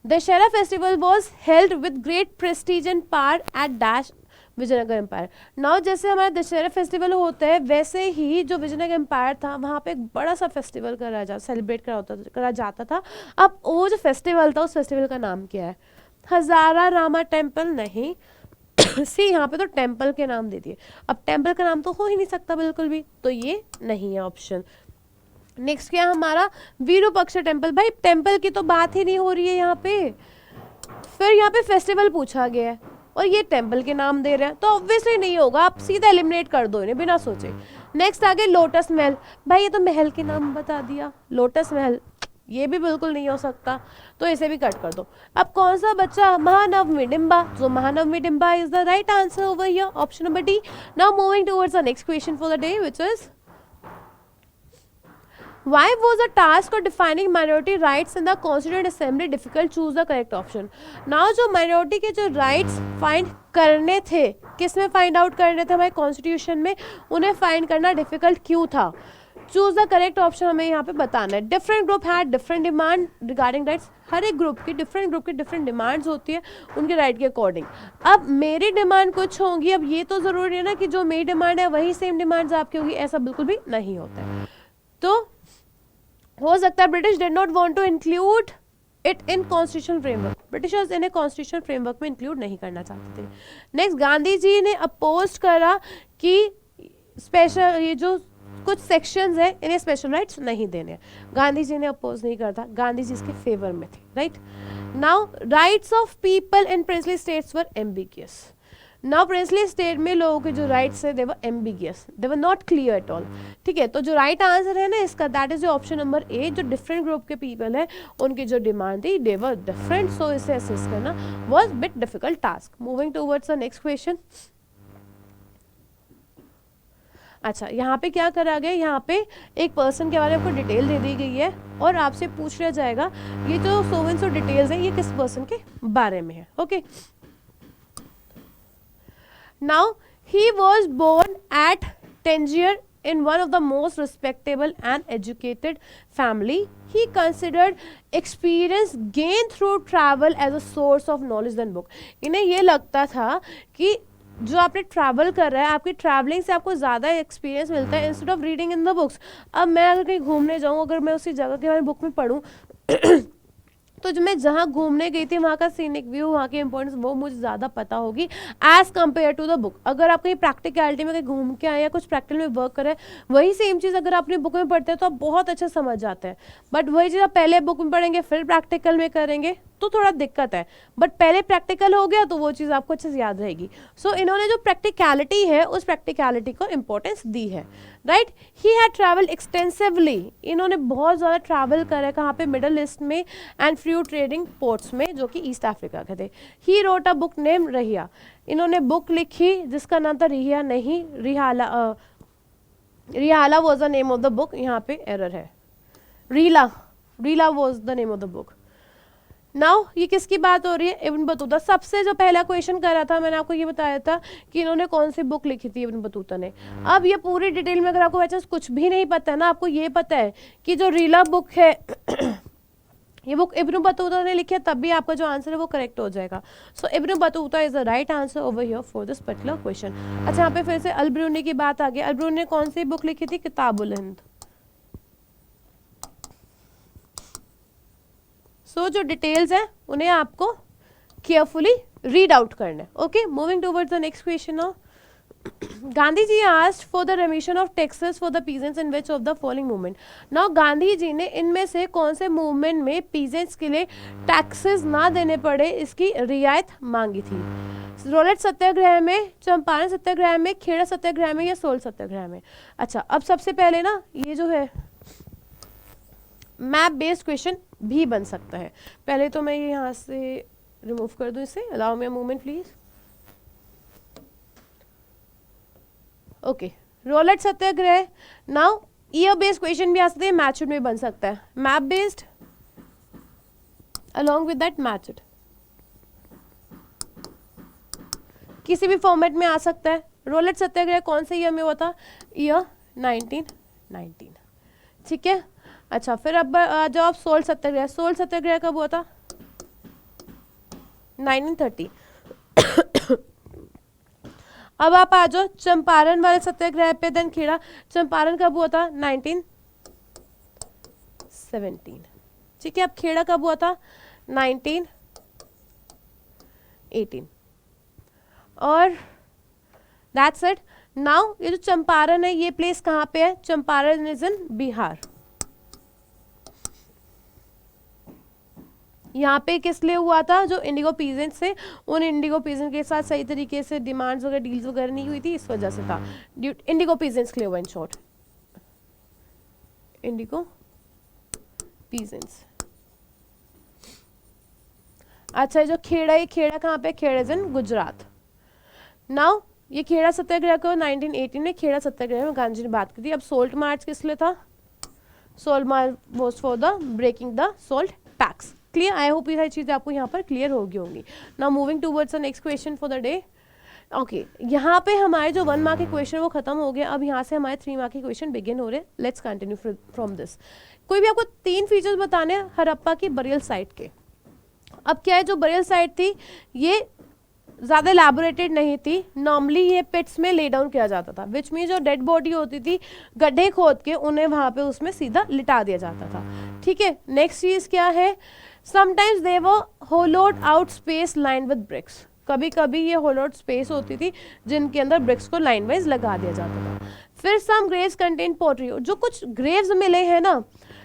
[SPEAKER 1] Dussehra festival was held with great prestige and power at dash Vijayanagara empire. Now जैसे हमारा दशहरा फेस्टिवल होता है वैसे ही जो विजयनगर एम्पायर था वहाँ पे एक बड़ा सा फेस्टिवल सेलिब्रेट करा जाता था। अब वो जो फेस्टिवल था उस फेस्टिवल का नाम क्या है, हजारा रामा टेम्पल नहीं सी यहाँ पे तो टेम्पल के नाम दे दिए, अब टेम्पल का नाम तो हो ही नहीं सकता बिल्कुल भी, तो ये नहीं है ऑप्शन। नेक्स्ट क्या हमारा, विरूपाक्ष टेम्पल। भाई टेम्पल की तो बात ही नहीं हो रही है यहाँ पे, फिर यहाँ पे फेस्टिवल पूछा गया है और ये टेम्पल के नाम दे रहे हैं, तो ऑब्वियसली नहीं होगा, आप सीधा एलिमिनेट कर दो इन्हें बिना सोचे। नेक्स्ट आगे लोटस महल। भाई ये तो महल के नाम बता दिया, लोटस महल, ये भी बिल्कुल नहीं हो सकता, तो इसे भी कट कर दो। अब कौन सा बच्चा, महानवमी डिम्बा। जो Mahanavami Dimba is the right answer over here, option number D. Now moving towards the next question for the day which is Why was the task of defining minority rights in the Constituent Assembly difficult? Choose the correct option. Now जो minority के जो rights find करने थे, किस में find out करने थे हमारे Constitution में, उन्हें find करना difficult क्यों था? Choose the correct option हमें यहाँ पे बताना है। Different group had different demand regarding rights। हर एक ग्रुप की different demands होती है उनके right के according। अब मेरी डिमांड कुछ होंगी, अब ये तो ज़रूरी है ना कि जो मेरी डिमांड है वही सेम डिमांड्स आपकी होगी, ऐसा बिल्कुल भी नहीं होता है। तो हो सकता है British did not want to include it in constitution framework, Britishers इन्हें कॉन्स्टिट्यूशन फ्रेमवर्क में इंक्लूड नहीं करना चाहते थे। नेक्स्ट, गांधी जी ने अपोज करा कि स्पेशल ये जो कुछ सेक्शंस है इन्हें स्पेशल राइट्स नहीं देने। गांधी जी ने अपोज नहीं करता, गांधी जी इसके फेवर में थे, right. Now rights of people in princely states were ambiguous. Now princely state में लोगों के जो राइट्स है they were ambiguous, they were not clear at all, ठीक है। तो जो राइट आंसर है ना इसका, that is option number A. जो डिफरेंट ग्रुप के पीपल है उनकी जो डिमांड थी दे वर डिफरेंट, सो इसे असेस करना was bit difficult task. Moving towards the next question. अच्छा, यहाँ पे क्या करा गया, यहाँ पे एक पर्सन के बारे में आपको डिटेल दे दी गई है और आपसे पूछ लिया जाएगा ये जो सो एंड सो डिटेल्स है ये किस पर्सन के बारे में है, okay. Now he was born at Tangier in one of the most respectable and educated family. He considered experience gained through travel as a source of knowledge than book. इन्हें ये लगता था कि जो आपने ट्रैवल कर रहा है आपकी ट्रैवलिंग से आपको ज़्यादा एक्सपीरियंस मिलता है instead of reading in the books. अब मैं अगर कहीं घूमने जाऊँ, अगर मैं उसी जगह के बारे में बुक में पढ़ूँ तो जो मैं जहाँ घूमने गई थी वहाँ का सीनिक व्यू, वहाँ की इंपॉर्टेंस वो मुझे ज़्यादा पता होगी as compared to the book. अगर आप कहीं प्रैक्टिकलिटी में कहीं घूम के आए या कुछ प्रैक्टिकल में वर्क करें, वही सेम चीज़ अगर आप अपनी बुक में पढ़ते हैं तो आप बहुत अच्छा समझ जाते हैं। बट वही चीज़ आप पहले बुक में पढ़ेंगे फिर प्रैक्टिकल में करेंगे तो थोड़ा दिक्कत है, बट पहले प्रैक्टिकल हो गया तो वो चीज़ आपको अच्छे से याद रहेगी। सो इन्होंने जो प्रैक्टिकलिटी है उस प्रैक्टिकलिटी को इंपॉर्टेंस दी है, right. He had travel extensively, इन्होंने बहुत ज़्यादा ट्रैवल करा है, कहाँ पे, मिडल ईस्ट में एंड फ्यू ट्रेडिंग पोर्ट्स में जो कि ईस्ट अफ्रीका के थे। He wrote a book name Rahiya, इन्होंने बुक लिखी जिसका नाम था रिहिया नहीं Rihla, Rihla was the name of the book, यहाँ पे एरर है, Rihla, Rihla was the name of the book. Now ये किसकी बात हो रही है, इब्न बतूता। सबसे जो पहला क्वेश्चन करा था मैंने आपको ये बताया था कि इन्होंने कौन सी बुक लिखी थी इब्न बतूता ने। अब ये पूरी डिटेल में अगर आपको वैसे कुछ भी नहीं पता है ना, आपको ये पता है कि जो रीला बुक है ये बुक इब्न बतूता ने लिखी है, तब भी आपका जो आंसर है वो करेक्ट हो जाएगा। So Ibn Battuta is the right answer over here for this particular question. अच्छा, यहाँ पे फिर से अल बिरूनी की बात आ गई। अल बिरूनी ने कौन सी बुक लिखी थी, किताबुल हिंद। सो जो डिटेल्स हैं उन्हें आपको केयरफुली रीड आउट करना है, okay. Moving towards the next question now. Gandhi ji asked for the remission of taxes for the peasants in which of the following movement. Now Gandhi ji ने इनमें से कौन से मूवमेंट में पीजेंट्स के लिए टैक्सेस ना देने पड़े इसकी रियायत मांगी थी। रोलेट सत्याग्रह में, चंपारण सत्याग्रह में, खेड़ा सत्याग्रह में या सोल सत्याग्रह में। अच्छा, अब सबसे पहले ना ये जो है मैप बेस्ड क्वेश्चन भी बन सकता है। पहले तो मैं ये यहाँ से रिमूव कर दूं इसे, allow me a moment please, okay. Rowlatt Satyagraha, now year based question भी आ सकते हैं, मैथड में बन सकता है, map based along with that method, किसी भी फॉर्मेट में आ सकता है। रोलेट सत्याग्रह कौन से ईयर में हुआ था, ईयर 1919, ठीक है। अच्छा, फिर अब जो आप सोल सत्याग्रह, सोल सत्याग्रह कब हुआ था, 1930। अब आप आ जाओ चंपारण वाले सत्याग्रह पे, देन खेड़ा। चंपारण कब हुआ था, 1917, ठीक है। अब खेड़ा कब हुआ था, 1918, और दैट्स इट। नाउ ये जो चंपारण है ये प्लेस कहाँ पे है, चंपारण इज इन बिहार। यहाँ पे किस लिए हुआ था, जो इंडिगो पीजेंट्स से, उन इंडिगो पीजेंट के साथ सही तरीके से डिमांड्स वगैरह डील्स वगैरह नहीं हुई थी, इस वजह से था। इंडिगो पीजेंट्स के लिए हुआ, इन शॉर्ट इंडिगो पीजेंट्स। अच्छा, ये जो खेड़ा है, खेड़ा कहाँ पे, Kheda is in Gujarat. Now ये खेड़ा सत्याग्रह को 1918 में खेड़ा सत्याग्रह में गांधी जी ने बात की थी। अब सोल्ट मार्च किस लिए था, salt march was for the breaking the salt tax. Clear, I hope ये सारी चीज़ें आपको यहाँ पर क्लियर होगी होंगी। Now moving towards the next question for the day, okay. यहाँ पे हमारे जो 1 मार्क के क्वेश्चन वो खत्म हो गया, अब यहाँ से हमारे 3 मार्क के क्वेश्चन बिगिन हो रहे हैं। Let's continue from this. कोई भी आपको 3 फीचर्स बताने हैं हड़प्पा की बरियल साइट के। अब क्या है, जो बरियल साइट थी ये ज़्यादा एलैबोरेटेड नहीं थी, नॉर्मली ये पिट्स में ले डाउन किया जाता था, विच मीन जो डेड बॉडी होती थी गड्ढे खोद के उन्हें वहाँ पे उसमें सीधा लिटा दिया जाता था, ठीक है। नेक्स्ट चीज़ क्या है, sometimes they were hollowed out space line with bricks, कभी कभी ये होलोड स्पेस होती थी जिनके अंदर ब्रिक्स को लाइन वाइज लगा दिया जाता था। फिर सम ग्रेव्स कंटेन पोट्री, जो कुछ ग्रेव्स मिले हैं ना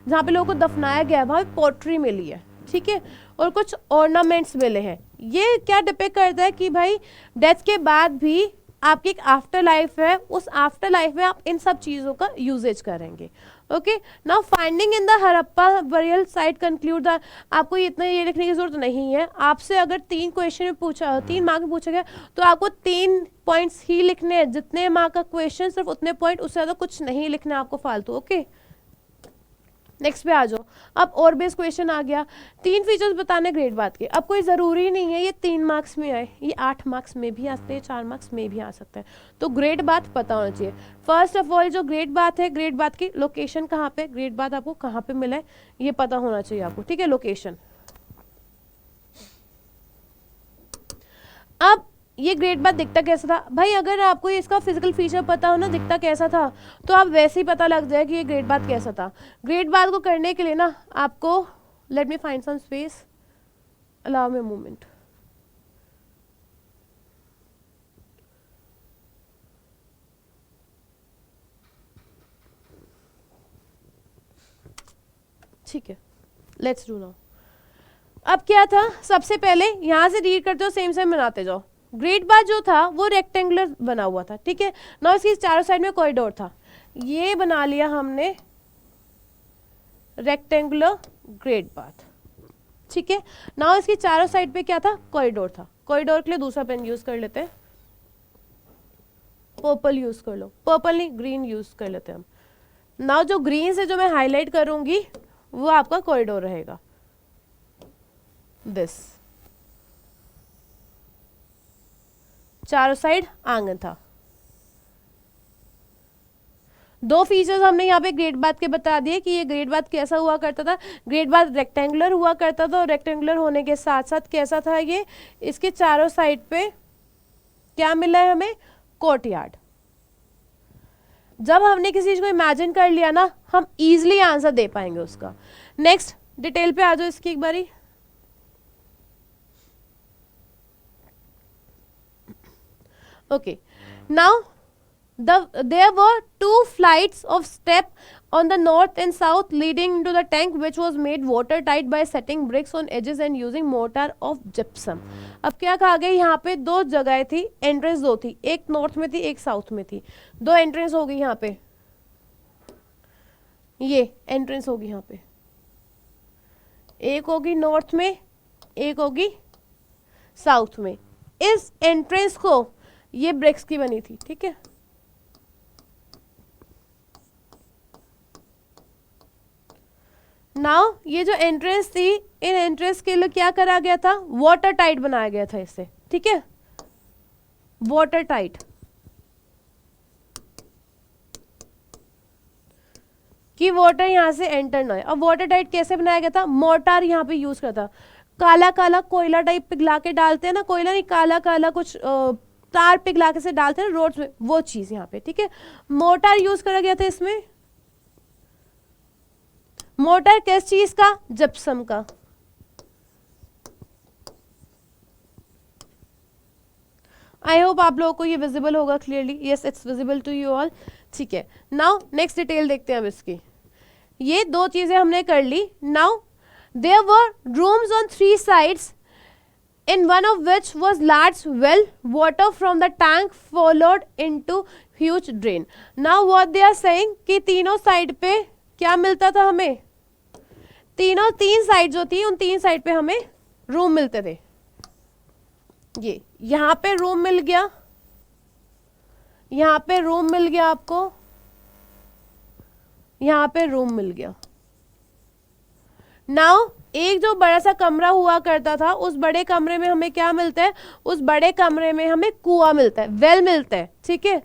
[SPEAKER 1] जहाँ पे लोगों को दफनाया गया है वहाँ पोट्री मिली है, ठीक है, और कुछ ऑर्नामेंट्स मिले हैं। ये क्या डिपेक्ट करता है कि भाई डेथ के बाद भी आपकी एक आफ्टर लाइफ है, उस आफ्टर लाइफ में आप इन सब चीज़ों का यूजेज करेंगे। Okay, now finding in the Harappa burial site conclude the, आपको इतना ये लिखने की जरूरत नहीं है, आपसे अगर 3 क्वेश्चन में पूछा, 3 मार्क में पूछा गया तो आपको 3 पॉइंट्स ही लिखने हैं, जितने मार्क का क्वेश्चन सिर्फ उतने पॉइंट, उससे ज़्यादा कुछ नहीं लिखना है आपको फालतू। ओके, नेक्स्ट पे आ जाओ। अब और बेस क्वेश्चन आ गया, 3 फीचर्स बताने ग्रेड बात के। अब कोई ज़रूरी नहीं है ये 3 मार्क्स में आए, ये 8 मार्क्स में भी आ सकते हैं, 4 मार्क्स में भी आ सकते हैं, तो ग्रेड बात पता होना चाहिए। फर्स्ट ऑफ ऑल जो ग्रेड बात है, ग्रेड बात की लोकेशन कहाँ पे, ग्रेड बात आपको कहाँ पे मिला है ये पता होना चाहिए आपको, ठीक है, लोकेशन। अब ये ग्रेड बात दिखता कैसा था भाई, अगर आपको इसका फिजिकल फीचर पता हो ना दिखता कैसा था, तो आप वैसे ही पता लग जाए कि ये ग्रेड बात कैसा था। ग्रेड बात को करने के लिए ना आपको, let me find some space, allow me movement. ठीक है, लेट्स डू नाउ। अब क्या था, सबसे पहले यहां से रीड करते हो, सेम सेम बनाते जाओ। ग्रेड बार जो था वो रेक्टेंगुलर बना हुआ था, ठीक है ना, इसकी चारों साइड में कॉरिडोर था, ये बना लिया हमने रेक्टेंगुलर ग्रेड बाथ, ठीक है ना। इसकी चारों साइड पे क्या था, कॉरिडोर था। कॉरिडोर के लिए दूसरा पेन यूज कर लेते हैं, पर्पल यूज कर लो, पर्पल नहीं ग्रीन यूज कर लेते हैं हम ना। जो ग्रीन से जो मैं हाईलाइट करूंगी वो आपका कॉरिडोर रहेगा, दिस चारों साइड आंगन था। 2 फीचर्स हमने यहाँ पे ग्रेड बाथ के बता दिए कि ये ग्रेड बाथ कैसा हुआ करता था। ग्रेड बाथ रेक्टेंगुलर हुआ करता था, और रेक्टेंगुलर होने के साथ साथ कैसा था ये, इसके चारों साइड पे क्या मिला है हमें, कोर्टयार्ड। जब हमने किसी चीज को इमेजिन कर लिया ना, हम इजिली आंसर दे पाएंगे उसका। नेक्स्ट डिटेल पे आ जाओ इसकी एक बारी। Okay, now there were 2 flights of step on the north and south leading into the tank, which was made watertight by setting bricks on edges and using mortar of gypsum. अब क्या कहा गया, यहाँ पे 2 जगह थी, एंट्रेंस 2 थी, एक नॉर्थ में थी एक साउथ में थी, 2 एंट्रेंस होगी यहाँ पे, ये एंट्रेंस होगी यहाँ पे, एक होगी नॉर्थ में एक होगी साउथ में। इस एंट्रेंस को ये ब्रिक्स की बनी थी, ठीक है। नाउ ये जो एंट्रेंस थी, इन एंट्रेंस के लिए क्या करा गया था, वाटर टाइट बनाया गया था इसे, ठीक है, वाटर टाइट। कि वाटर यहां से एंटर ना हो। अब वाटर टाइट कैसे बनाया गया था, मोर्टार यहाँ पे यूज करता, काला काला कोयला टाइप पिघला के डालते हैं ना, कोयला नहीं, काला काला कुछ तार पिघला के से डालते हैं रोड्स में, वो चीज यहाँ पे, ठीक है। मोर्टार यूज करा गया था इसमें। मोर्टार किस चीज का, जिप्सम का। आई होप आप लोगों को ये विजिबल होगा clearly, yes it's visible to you all, ठीक है। नाउ नेक्स्ट डिटेल देखते हैं अब इसकी। ये 2 चीजें हमने कर ली। Now there were rooms on 3 sides, in one of which was large well, water from the tank followed into huge drain. Now what they are saying कि तीनों साइड पे क्या मिलता था हमें, तीनों 3 साइड जो थी उन 3 साइड पे हमें रूम मिलते थे। ये यहाँ पे रूम मिल गया, यहाँ पे रूम मिल गया आपको, यहाँ पे रूम मिल गया। नाउ एक जो बड़ा सा कमरा हुआ करता था, उस बड़े कमरे में हमें क्या मिलता है, उस बड़े कमरे में हमें कुआं मिलता है, वेल मिलता है, ठीक है।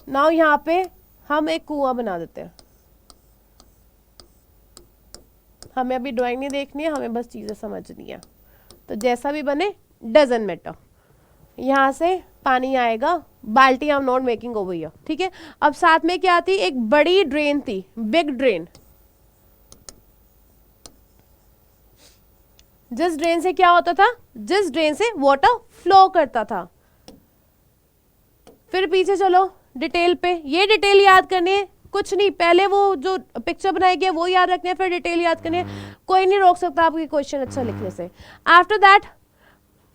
[SPEAKER 1] नाउ यहाँ पे हम एक कुआं बना देते हैं। हमें अभी ड्राइंग नहीं देखनी है, हमें बस चीजें समझनी है, तो जैसा भी बने डजंट मैटर। यहाँ से पानी आएगा, बाल्टी I am not making over here, ठीक है। अब साथ में क्या थी, एक बड़ी ड्रेन थी, बिग ड्रेन। जिस ड्रेन से क्या होता था, जिस ड्रेन से वाटर फ्लो करता था। फिर पीछे चलो डिटेल पे, ये डिटेल याद करनी है, कुछ नहीं, पहले वो जो पिक्चर बनाई गई है वो याद रखनी है, फिर डिटेल याद करनी है, कोई नहीं रोक सकता आपकी क्वेश्चन अच्छा लिखने से। आफ्टर दैट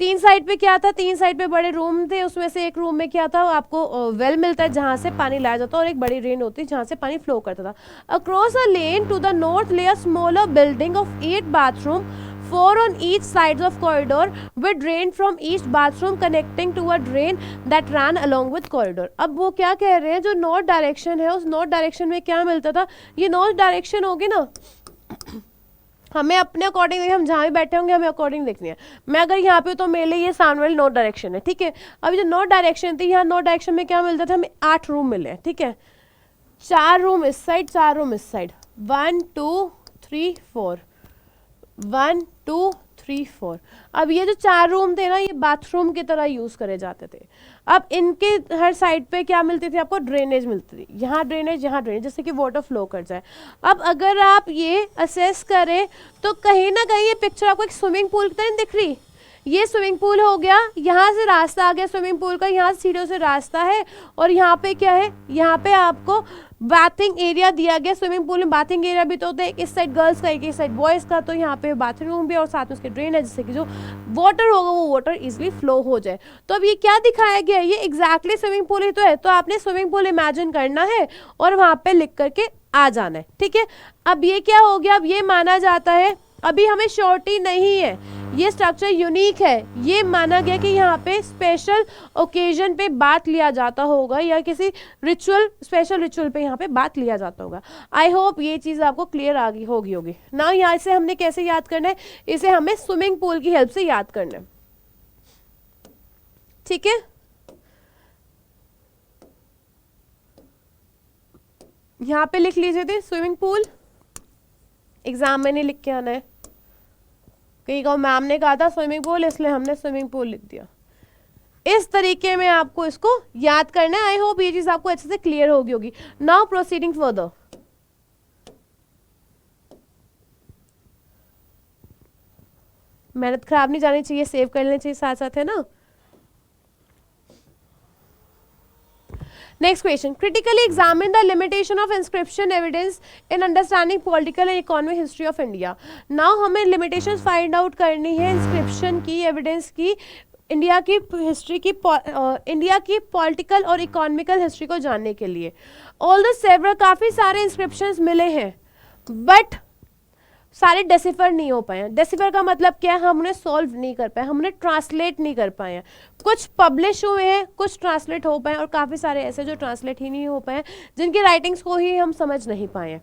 [SPEAKER 1] तीन साइड पे क्या था, तीन साइड पे बड़े रूम थे, उसमें से एक रूम में क्या था, आपको वेल मिलता है जहां से पानी लाया जाता है, और एक बड़ी रेन होती है जहां से पानी फ्लो करता था। Across a lane to the north lay a smaller building of 8 bathroom, 4 on each sides of corridor with drain from each bathroom connecting to a drain that ran along with corridor। अब वो क्या कह रहे हैं, जो नॉर्थ डायरेक्शन है उस नॉर्थ डायरेक्शन में क्या मिलता था, ये नॉर्थ डायरेक्शन होगी ना, हमें अपने अकॉर्डिंग, हम जहाँ भी बैठे होंगे हमें अकॉर्डिंग देखनी है। मैं अगर यहाँ पे हूँ तो मेरे लिए ये सामने वाली नॉर्थ डायरेक्शन है, ठीक है। अभी जो नॉर्थ डायरेक्शन थी, यहाँ नॉर्थ डायरेक्शन में क्या मिलता था, हमें 8 रूम मिले, ठीक है। 4 रूम इस साइड, 4 रूम इस साइड, 1 2 3 4, 1 2 3 4। अब ये जो 4 रूम थे ना, ये बाथरूम की तरह यूज करे जाते थे। अब इनके हर साइड पे क्या मिलती थी, आपको ड्रेनेज मिलती थी, यहाँ ड्रेनेज यहाँ ड्रेनेज, जैसे कि वाटर फ्लो कर जाए। अब अगर आप ये असेस करें तो कहीं ना कहीं ये पिक्चर आपको एक स्विमिंग पूल की तरह दिख रही, ये स्विमिंग पूल हो गया, यहाँ से रास्ता आ गया स्विमिंग पूल का, यहाँ से सीढ़ियों से रास्ता है, और यहाँ पे क्या है, यहाँ पे आपको बाथिंग एरिया दिया गया। स्विमिंग पूल में बाथिंग एरिया भी तो होता है, एक इस साइड गर्ल्स का एक इस साइड बॉयज़ का, तो यहाँ पे बाथरूम भी और साथ में उसके ड्रेन है, जिससे कि जो वाटर होगा वो वाटर इजिली फ्लो हो जाए। तो अब ये क्या दिखाया गया है, ये एग्जैक्टली स्विमिंग पूल ही तो है, तो आपने स्विमिंग पूल इमेजिन करना है और वहाँ पे लिख करके आ जाना है, ठीक है। अब ये क्या हो गया, अब ये माना जाता है, अभी हमें श्योरिटी नहीं है, ये स्ट्रक्चर यूनिक है, ये माना गया कि यहाँ पे स्पेशल ओकेजन पे बात लिया जाता होगा, या किसी रिचुअल, स्पेशल रिचुअल पे यहाँ पे बात लिया जाता होगा। आई होप ये चीज़ आपको क्लियर आ गई होगी। ना यहाँ से हमने कैसे याद करना है, इसे हमें स्विमिंग पूल की हेल्प से याद करना है, ठीक है। यहाँ पे लिख लीजिए थे स्विमिंग पूल, एग्जाम में नहीं लिख के आना है, कहीं का मैम ने कहा था स्विमिंग पूल, इसलिए हमने स्विमिंग पूल लिख दिया। इस तरीके में आपको इसको याद करना है। आई होप ये चीज आपको अच्छे से क्लियर होगी। नाउ प्रोसीडिंग फर्दर, मेहनत खराब नहीं जानी चाहिए, सेव कर लेना चाहिए साथ साथ, है ना। Next question. Critically examine the limitation of inscription evidence in understanding political and economic history of India. Now हमें limitations find out करनी है inscription की, evidence की, इंडिया की हिस्ट्री की, इंडिया की पॉलिटिकल और इकोनॉमिकल हिस्ट्री को जानने के लिए। ऑल द सेवरल, काफ़ी सारे इंस्क्रिप्शंस मिले हैं, बट सारे डेसिफर नहीं हो पाए हैं। डेसिफर का मतलब क्या है, हम उन्हें सॉल्व नहीं कर पाए, हम उन्हें ट्रांसलेट नहीं कर पाए हैं। कुछ पब्लिश हुए हैं, कुछ ट्रांसलेट हो पाए, और काफ़ी सारे ऐसे जो ट्रांसलेट ही नहीं हो पाए, जिनकी राइटिंग्स को ही हम समझ नहीं पाए हैं।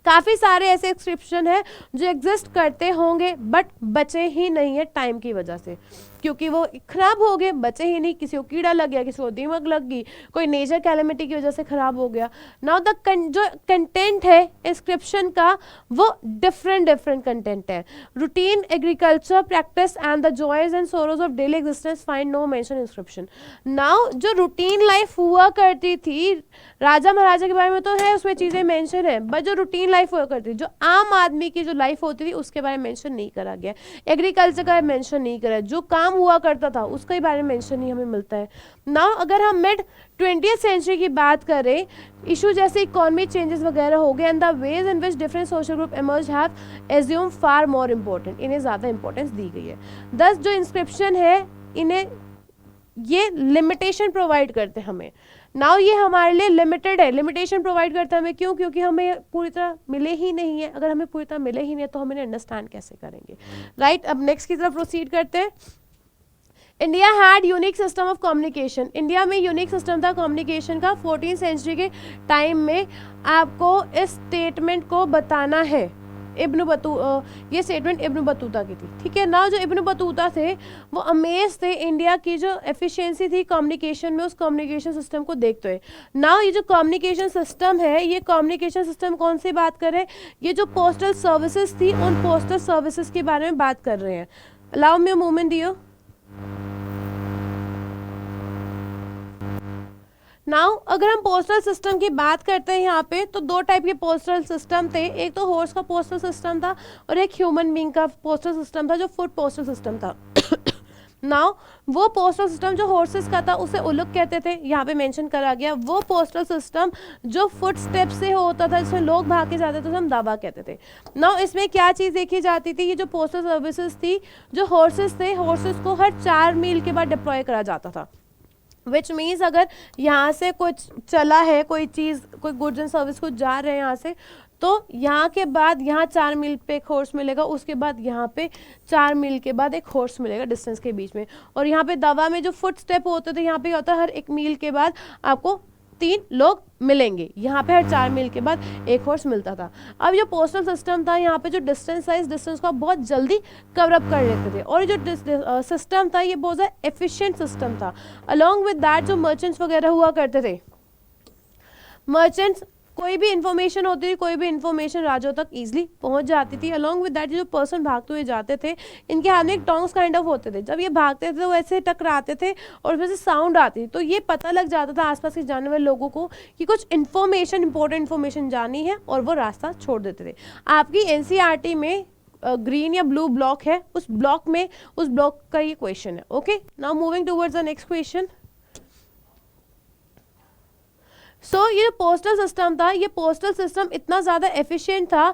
[SPEAKER 1] काफ़ी सारे ऐसे इंस्क्रिप्शन है जो एग्जिस्ट करते होंगे बट बचे ही नहीं है टाइम की वजह से, क्योंकि वो खराब हो गए, बचे ही नहीं, किसी को कीड़ा लग गया, किसी को दीमक लग गई, कोई नेचर कैलेमिटी की वजह से खराब हो गया। नाउ द जो कंटेंट है इंस्क्रिप्शन का वो डिफरेंट कंटेंट है। Routine agriculture practice and the joys and sorrows of daily existence find no mention inscription. Now जो रूटीन लाइफ हुआ करती थी, राजा महाराजा के बारे में तो है, उसमें चीज़ें मेंशन है, बट जो रूटीन लाइफ हुआ करती थी, जो आम आदमी की जो लाइफ होती थी, उसके बारे में मेंशन नहीं करा गया। एग्रीकल्चर का मेंशन नहीं करा, जो काम हुआ करता था उसके बारे में मेंशन नहीं हमें मिलता है। नाउ अगर हम मिड 20th सेंचुरी की बात करें, इशू जैसे इकोनॉमी चेंजेस वगैरह हो गए, and the ways in which different social group emerge have assume far more important, इन्हें ज़्यादा इंपॉर्टेंस दी गई है। दस जो इंस्क्रिप्शन है, इन्हें ये लिमिटेशन प्रोवाइड करते हैं हमें। नाउ ये हमारे लिए लिमिटेड है, लिमिटेशन प्रोवाइड करता है हमें, क्यों? क्योंकि हमें पूरी तरह मिले ही नहीं है। अगर हमें पूरी तरह मिले ही नहीं है तो हम इन्हें अंडरस्टैंड कैसे करेंगे, राइट। अब नेक्स्ट की तरफ प्रोसीड करते हैं। India had unique system of communication, India में यूनिक सिस्टम था कम्युनिकेशन का 14th सेंचुरी के टाइम में। आपको इस स्टेटमेंट को बताना है, ये स्टेटमेंट इब्न बतूता की थी, ठीक है ना। जो इब्न बतूता थे वो अमेज थे इंडिया की जो एफिशिएंसी थी कम्युनिकेशन में, उस कम्युनिकेशन सिस्टम को देखते हुए। ना ये जो कम्युनिकेशन सिस्टम है, ये कम्युनिकेशन सिस्टम कौन सी बात करें, ये जो पोस्टल सर्विसेज थी उन पोस्टल सर्विसेज के बारे में बात कर रहे हैं। अलाउ मी अ मोमेंट दियो। नाउ अगर हम पोस्टल सिस्टम की बात करते हैं यहाँ पे, तो दो टाइप के पोस्टल सिस्टम थे, एक तो हॉर्स का पोस्टल सिस्टम था और एक ह्यूमन बीइंग का पोस्टल सिस्टम था जो फुट पोस्टल सिस्टम था। नाउ वो पोस्टल सिस्टम जो हॉर्सेस का था उसे उलुक कहते थे, यहाँ पे मेंशन करा गया। वो पोस्टल सिस्टम जो फुट स्टेप से होता था, जिसमें लोग भाग के जाते थे, उसे हम दावा कहते थे। नाउ इसमें क्या चीज़ देखी जाती थी, ये जो पोस्टल सर्विसेज थी, जो हॉर्सेस थे, हॉर्सेस को हर 4 मील के बाद डिप्लॉय करा जाता था। विच मीन्स अगर यहाँ से कुछ चला है, कोई चीज़, कोई गुड्स एंड सर्विस कुछ जा रहे हैं यहाँ से, तो यहाँ के बाद यहाँ 4 मील पे एक हॉर्स मिलेगा, उसके बाद यहाँ पे 4 मील के बाद एक हॉर्स मिलेगा डिस्टेंस के बीच में। और यहाँ पे दवा में जो फुट स्टेप होते थे, यहाँ पे होता है हर 1 मील के बाद आपको 3 लोग मिलेंगे, यहाँ पे हर 4 मील के बाद एक हॉर्स मिलता था। अब जो पोस्टल सिस्टम था, यहाँ पे जो डिस्टेंस था, इस डिस्टेंस को आप बहुत जल्दी कवर अप कर लेते थे, और जो सिस्टम था ये बहुत ज़्यादा एफिशिएंट सिस्टम था। अलॉन्ग विद दैट जो मर्चेंट्स वगैरह हुआ करते थे, मर्चेंट्स, कोई भी इंफॉर्मेशन होती थी, कोई भी इंफॉर्मेशन राजाओं तक इजीली पहुंच जाती थी। अलॉन्ग विद दैट जो पर्सन भागते हुए जाते थे, इनके हाथ में एक टोंग्स काइंड ऑफ होते थे, जब ये भागते थे तो वैसे टकराते थे और उसमें से साउंड आती थी, तो ये पता लग जाता था आसपास के जाने वाले लोगों को कि कुछ इन्फॉर्मेशन, इंपॉर्टेंट इन्फॉर्मेशन जानी है, और वो रास्ता छोड़ देते थे। आपकी एनसीईआरटी में ग्रीन या ब्लू ब्लॉक है, उस ब्लॉक का ये क्वेश्चन है। Okay, now moving towards the next question. So ये जो पोस्टल सिस्टम था, ये पोस्टल सिस्टम इतना ज़्यादा एफिशिएंट था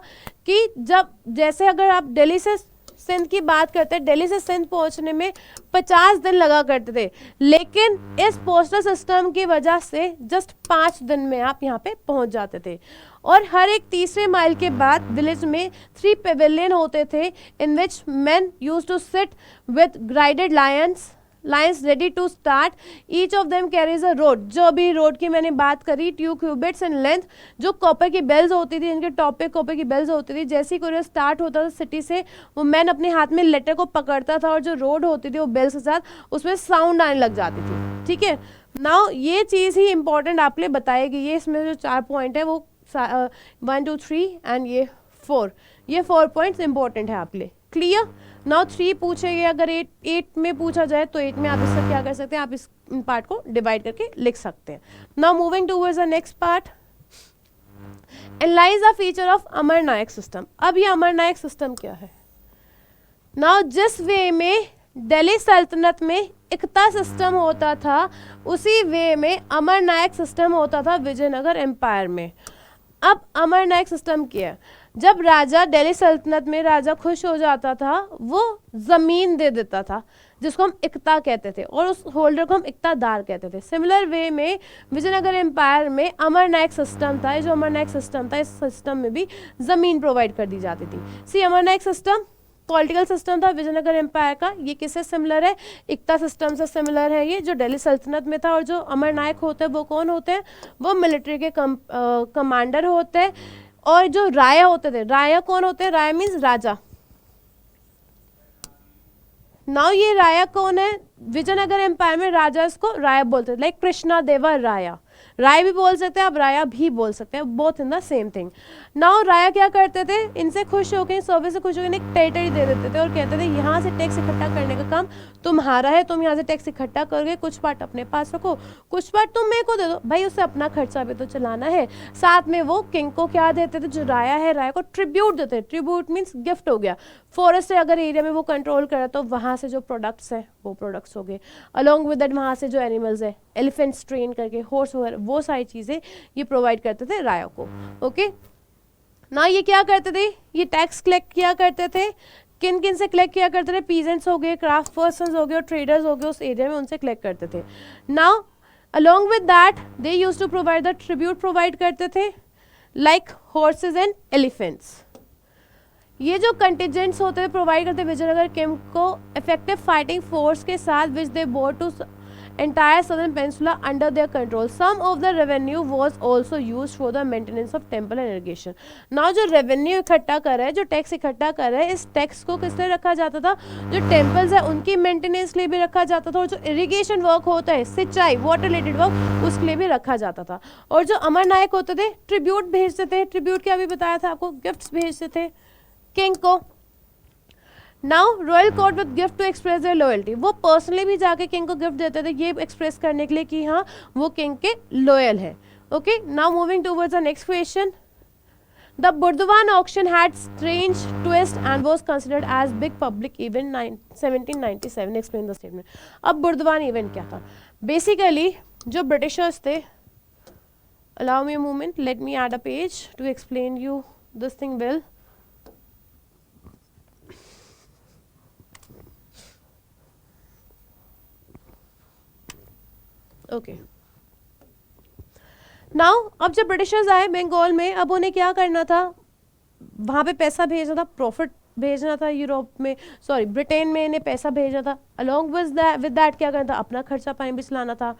[SPEAKER 1] कि जब, जैसे अगर आप दिल्ली से सिंध की बात करते हैं, दिल्ली से सिंध पहुंचने में 50 दिन लगा करते थे, लेकिन इस पोस्टल सिस्टम की वजह से जस्ट 5 दिन में आप यहाँ पे पहुंच जाते थे। और हर एक तीसरे माइल के बाद विलेज में 3 पेविलियन होते थे, इन विच men used to sit with guided lions ready to start. Each of them carries a rod. जो अभी रोड की मैंने बात करी, 2 cubits in length, जो कॉपर की बेल्स होती थी, इनके टॉप पे कॉपर की बेल्स होती थी। जैसे ही कोरियर स्टार्ट होता था सिटी से, वो मैन अपने हाथ में लेटर को पकड़ता था और जो रोड होती थी वो बेल्स के साथ उसमें साउंड आने लग जाती थी। ठीक है, नाउ ये चीज़ ही इंपॉर्टेंट आपके लिए बताएगी। ये इसमें जो 4 पॉइंट है वो 1 2 3 एंड ये 4, ये 4 पॉइंट्स इंपॉर्टेंट है आपके लिए। क्लियर? नाउ 3 पूछेंगे, अगर 8 में पूछा जाए तो 8 में आप इसका क्या कर सकते हैं, आप इस पार्ट को डिवाइड करके लिख सकते हैं। Now moving towards the next part, analyse the feature of amaranayaka system. अब ये अमरनायक सिस्टम क्या है? नाउ जिस वे में दिल्ली सल्तनत में इकता सिस्टम होता था, उसी वे में अमरनायक सिस्टम होता था विजयनगर एम्पायर में। अब अमरनायक सिस्टम क्या है? जब राजा, दिल्ली सल्तनत में राजा खुश हो जाता था, वो ज़मीन दे देता था, जिसको हम इकता कहते थे, और उस होल्डर को हम इकतादार कहते थे। सिमिलर वे में विजयनगर एम्पायर में अमरनायक सिस्टम था। जो अमरनायक सिस्टम था, इस सिस्टम में भी ज़मीन प्रोवाइड कर दी जाती थी। सी, अमरनायक सिस्टम पॉलिटिकल सिस्टम था विजयनगर एम्पायर का। ये किससे सिमिलर है? इकता सिस्टम से सिमिलर है ये, जो दिल्ली सल्तनत में था। और जो अमरनायक होते हैं वो कौन होते हैं? वो मिलिट्री के कमांडर होते हैं। और जो राया होते थे, राया कौन होते हैं? राया मीन्स राजा। नाउ ये राया कौन है? विजयनगर एम्पायर में राजा इसको राया बोलते थे, लाइक कृष्णा देवा राया। राय भी बोल सकते हैं, आप राया भी बोल सकते हैं, both in the same thing. Now राया क्या करते थे? इनसे खुश होकर, सर्विस से खुश होकर एक टेरिटरी दे देते थे और कहते थे यहाँ से टैक्स इकट्ठा करने का काम तुम्हारा है, तुम यहाँ से टैक्स इकट्ठा करोगे, कुछ पार्ट अपने पास रखो, कुछ पार्ट तुम मेरे को दे दो। भाई उसे अपना खर्चा भी तो चलाना है। साथ में वो किंग को क्या देते थे? जो राया है, राया को ट्रिब्यूट देते थे। ट्रिब्यूट मीन्स गिफ्ट हो गया। फॉरेस्ट अगर एरिया में वो कंट्रोल करे तो वहाँ से जो प्रोडक्ट्स हैं वो प्रोडक्ट्स हो गए। अलॉन्ग विद दैट वहाँ से जो एनिमल्स है, एलिफेंट्स ट्रेन करके, हॉर्स वगैरह, वो सारी चीज़ें ये प्रोवाइड करते थे राया को। ओके, ना ये क्या करते थे? ये टैक्स कलेक्ट किया करते थे। किन किन से कलेक्ट किया करते थे? पीजेंट्स हो गए, क्राफ्ट पर्सन्स हो गए और ट्रेडर्स हो गए, उस एरिया में उनसे कलेक्ट करते थे। Now along with that they used to provide the tribute, provide करते थे लाइक हॉर्सेज एंड एलिफेंट्स। ये जो कंटिजेंट्स होते हैं प्रोवाइड करते विजयनगर किंग को इफेक्टिव फाइटिंग फोर्स के साथ, which they bore to entire southern peninsula under their control. Some of the revenue was also used for the maintenance of temple and irrigation. Now जो revenue इकट्ठा कर रहा है, जो टैक्स इकट्ठा कर रहा है, इस टैक्स को किस लिए रखा जाता था? जो टेम्पल्स है उनकी मेंटेनेंस के लिए भी रखा जाता था, और जो इरिगेशन वर्क होता है, सिंचाई, वाटर रिलेटेड वर्क, उसके लिए भी रखा जाता था। और जो अमरनायक होते थे ट्रिब्यूट भेजते थे। ट्रिब्यूट क्या अभी बताया था आपको? गिफ्ट्स भेजते थे किंग को। Now royal court with gift to express their loyalty, वो पर्सनली भी जाके किंग को गिफ्ट देते थे ये एक्सप्रेस करने के लिए कि हाँ वो किंग के लॉयल है. Okay, now moving towards the next question. The Burdwan auction had strange twist and was considered as big public event 1797. Explain the statement. अब बुर्दवान इवेंट क्या था? बेसिकली जो ब्रिटिशर्स थे, allow me a moment, let me add a page to explain you this thing well. Okay. Now अब जब ब्रिटिशर्स आए बंगाल में, अब उन्हें क्या करना था, वहाँ पे पैसा भेजना था, प्रॉफिट भेजना था यूरोप में, सॉरी ब्रिटेन में इन्हें पैसा भेजना था. अलॉन्ग विद दैट क्या करना था, अपना खर्चा पानी भी चलाना था.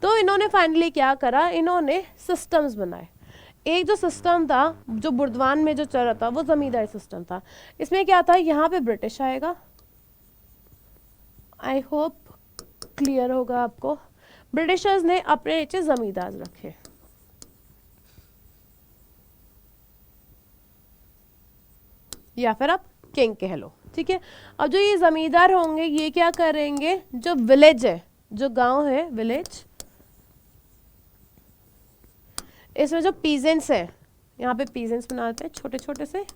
[SPEAKER 1] तो इन्होंने फाइनली क्या करा, इन्होंने सिस्टम्स बनाए. एक जो सिस्टम था जो बुर्दवान में जो चल रहा था वो जमींदारी सिस्टम था. इसमें क्या था, यहाँ पे ब्रिटिश आएगा, आई होप क्लियर होगा आपको. ब्रिटिशर्स ने अपने नीचे जमींदार रखे, या फिर आप किंग कह लो, ठीक है. अब जो ये जमींदार होंगे ये क्या करेंगे, जो विलेज है, जो गांव है विलेज, इसमें जो पीजेंट्स है, यहाँ पे पीजेंट्स बनाते हैं छोटे छोटे से,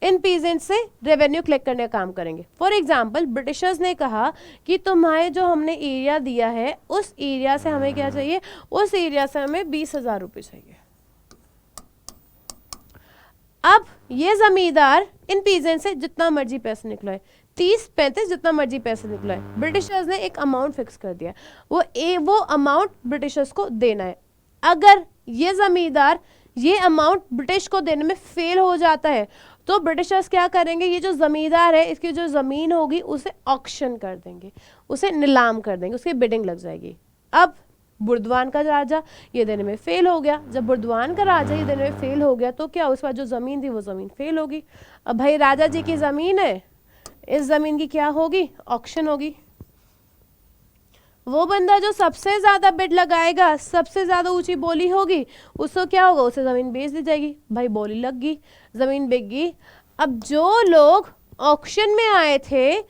[SPEAKER 1] इन पीजेंट से रेवेन्यू कलेक्ट करने का काम करेंगे. फॉर एग्जाम्पल ब्रिटिशर्स ने कहा कि तुम्हारे जो हमने एरिया दिया है उस एरिया से हमें क्या चाहिए, उस एरिया से हमें 20,000 रुपये चाहिए. अब ये जमींदार इन पीजेंट से जितना मर्जी पैसे निकलाए, 30-35 जितना मर्जी पैसे निकलाए, ब्रिटिशर्स ने एक अमाउंट फिक्स कर दिया, वो अमाउंट ब्रिटिशर्स को देना है. अगर ये जमींदार ये अमाउंट ब्रिटिश को देने में फेल हो जाता है तो ब्रिटिशर्स क्या करेंगे, ये जो जमींदार है इसकी जो जमीन होगी उसे ऑक्शन कर देंगे, उसे नीलाम कर देंगे, उसकी बिडिंग लग जाएगी. अब बुर्दवान का राजा ये देने में फेल हो गया, जब बुर्दवान का राजा ये देने में फेल हो गया तो क्या, उसके बाद जो जमीन थी वो जमीन फेल होगी. अब भाई राजा जी की जमीन है, इस जमीन की क्या होगी, ऑक्शन होगी. वो बंदा जो सबसे ज्यादा बिड लगाएगा, सबसे ज्यादा ऊंची बोली होगी, उसको क्या होगा, उसे जमीन बेच दी जाएगी. भाई बोली लग गई, जमीन बिक गई. अब जो लोग ऑक्शन में आए थे,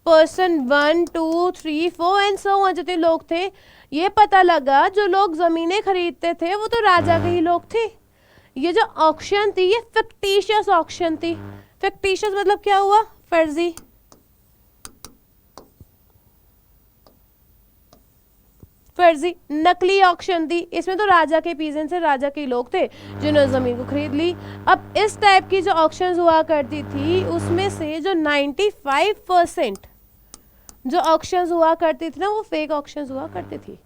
[SPEAKER 1] पर्सन 1 2 3 4 एंड सो ऑन जितने लोग थे, ये पता लगा जो लोग जमीनें खरीदते थे वो तो राजा के ही लोग थे. ये जो ऑक्शन थी ये फिक्टिशियस ऑक्शन थी. फिक्टिशियस मतलब क्या हुआ, फर्जी. फर्जी नकली ऑक्शन थी. इसमें तो राजा के पीजेंट से राजा के लोग थे जिन्होंने जमीन को खरीद ली. अब इस टाइप की जो ऑक्शंस हुआ करती थी उसमें से जो 95% जो ऑक्शंस हुआ करती थी ना वो फेक ऑक्शंस हुआ करती थी.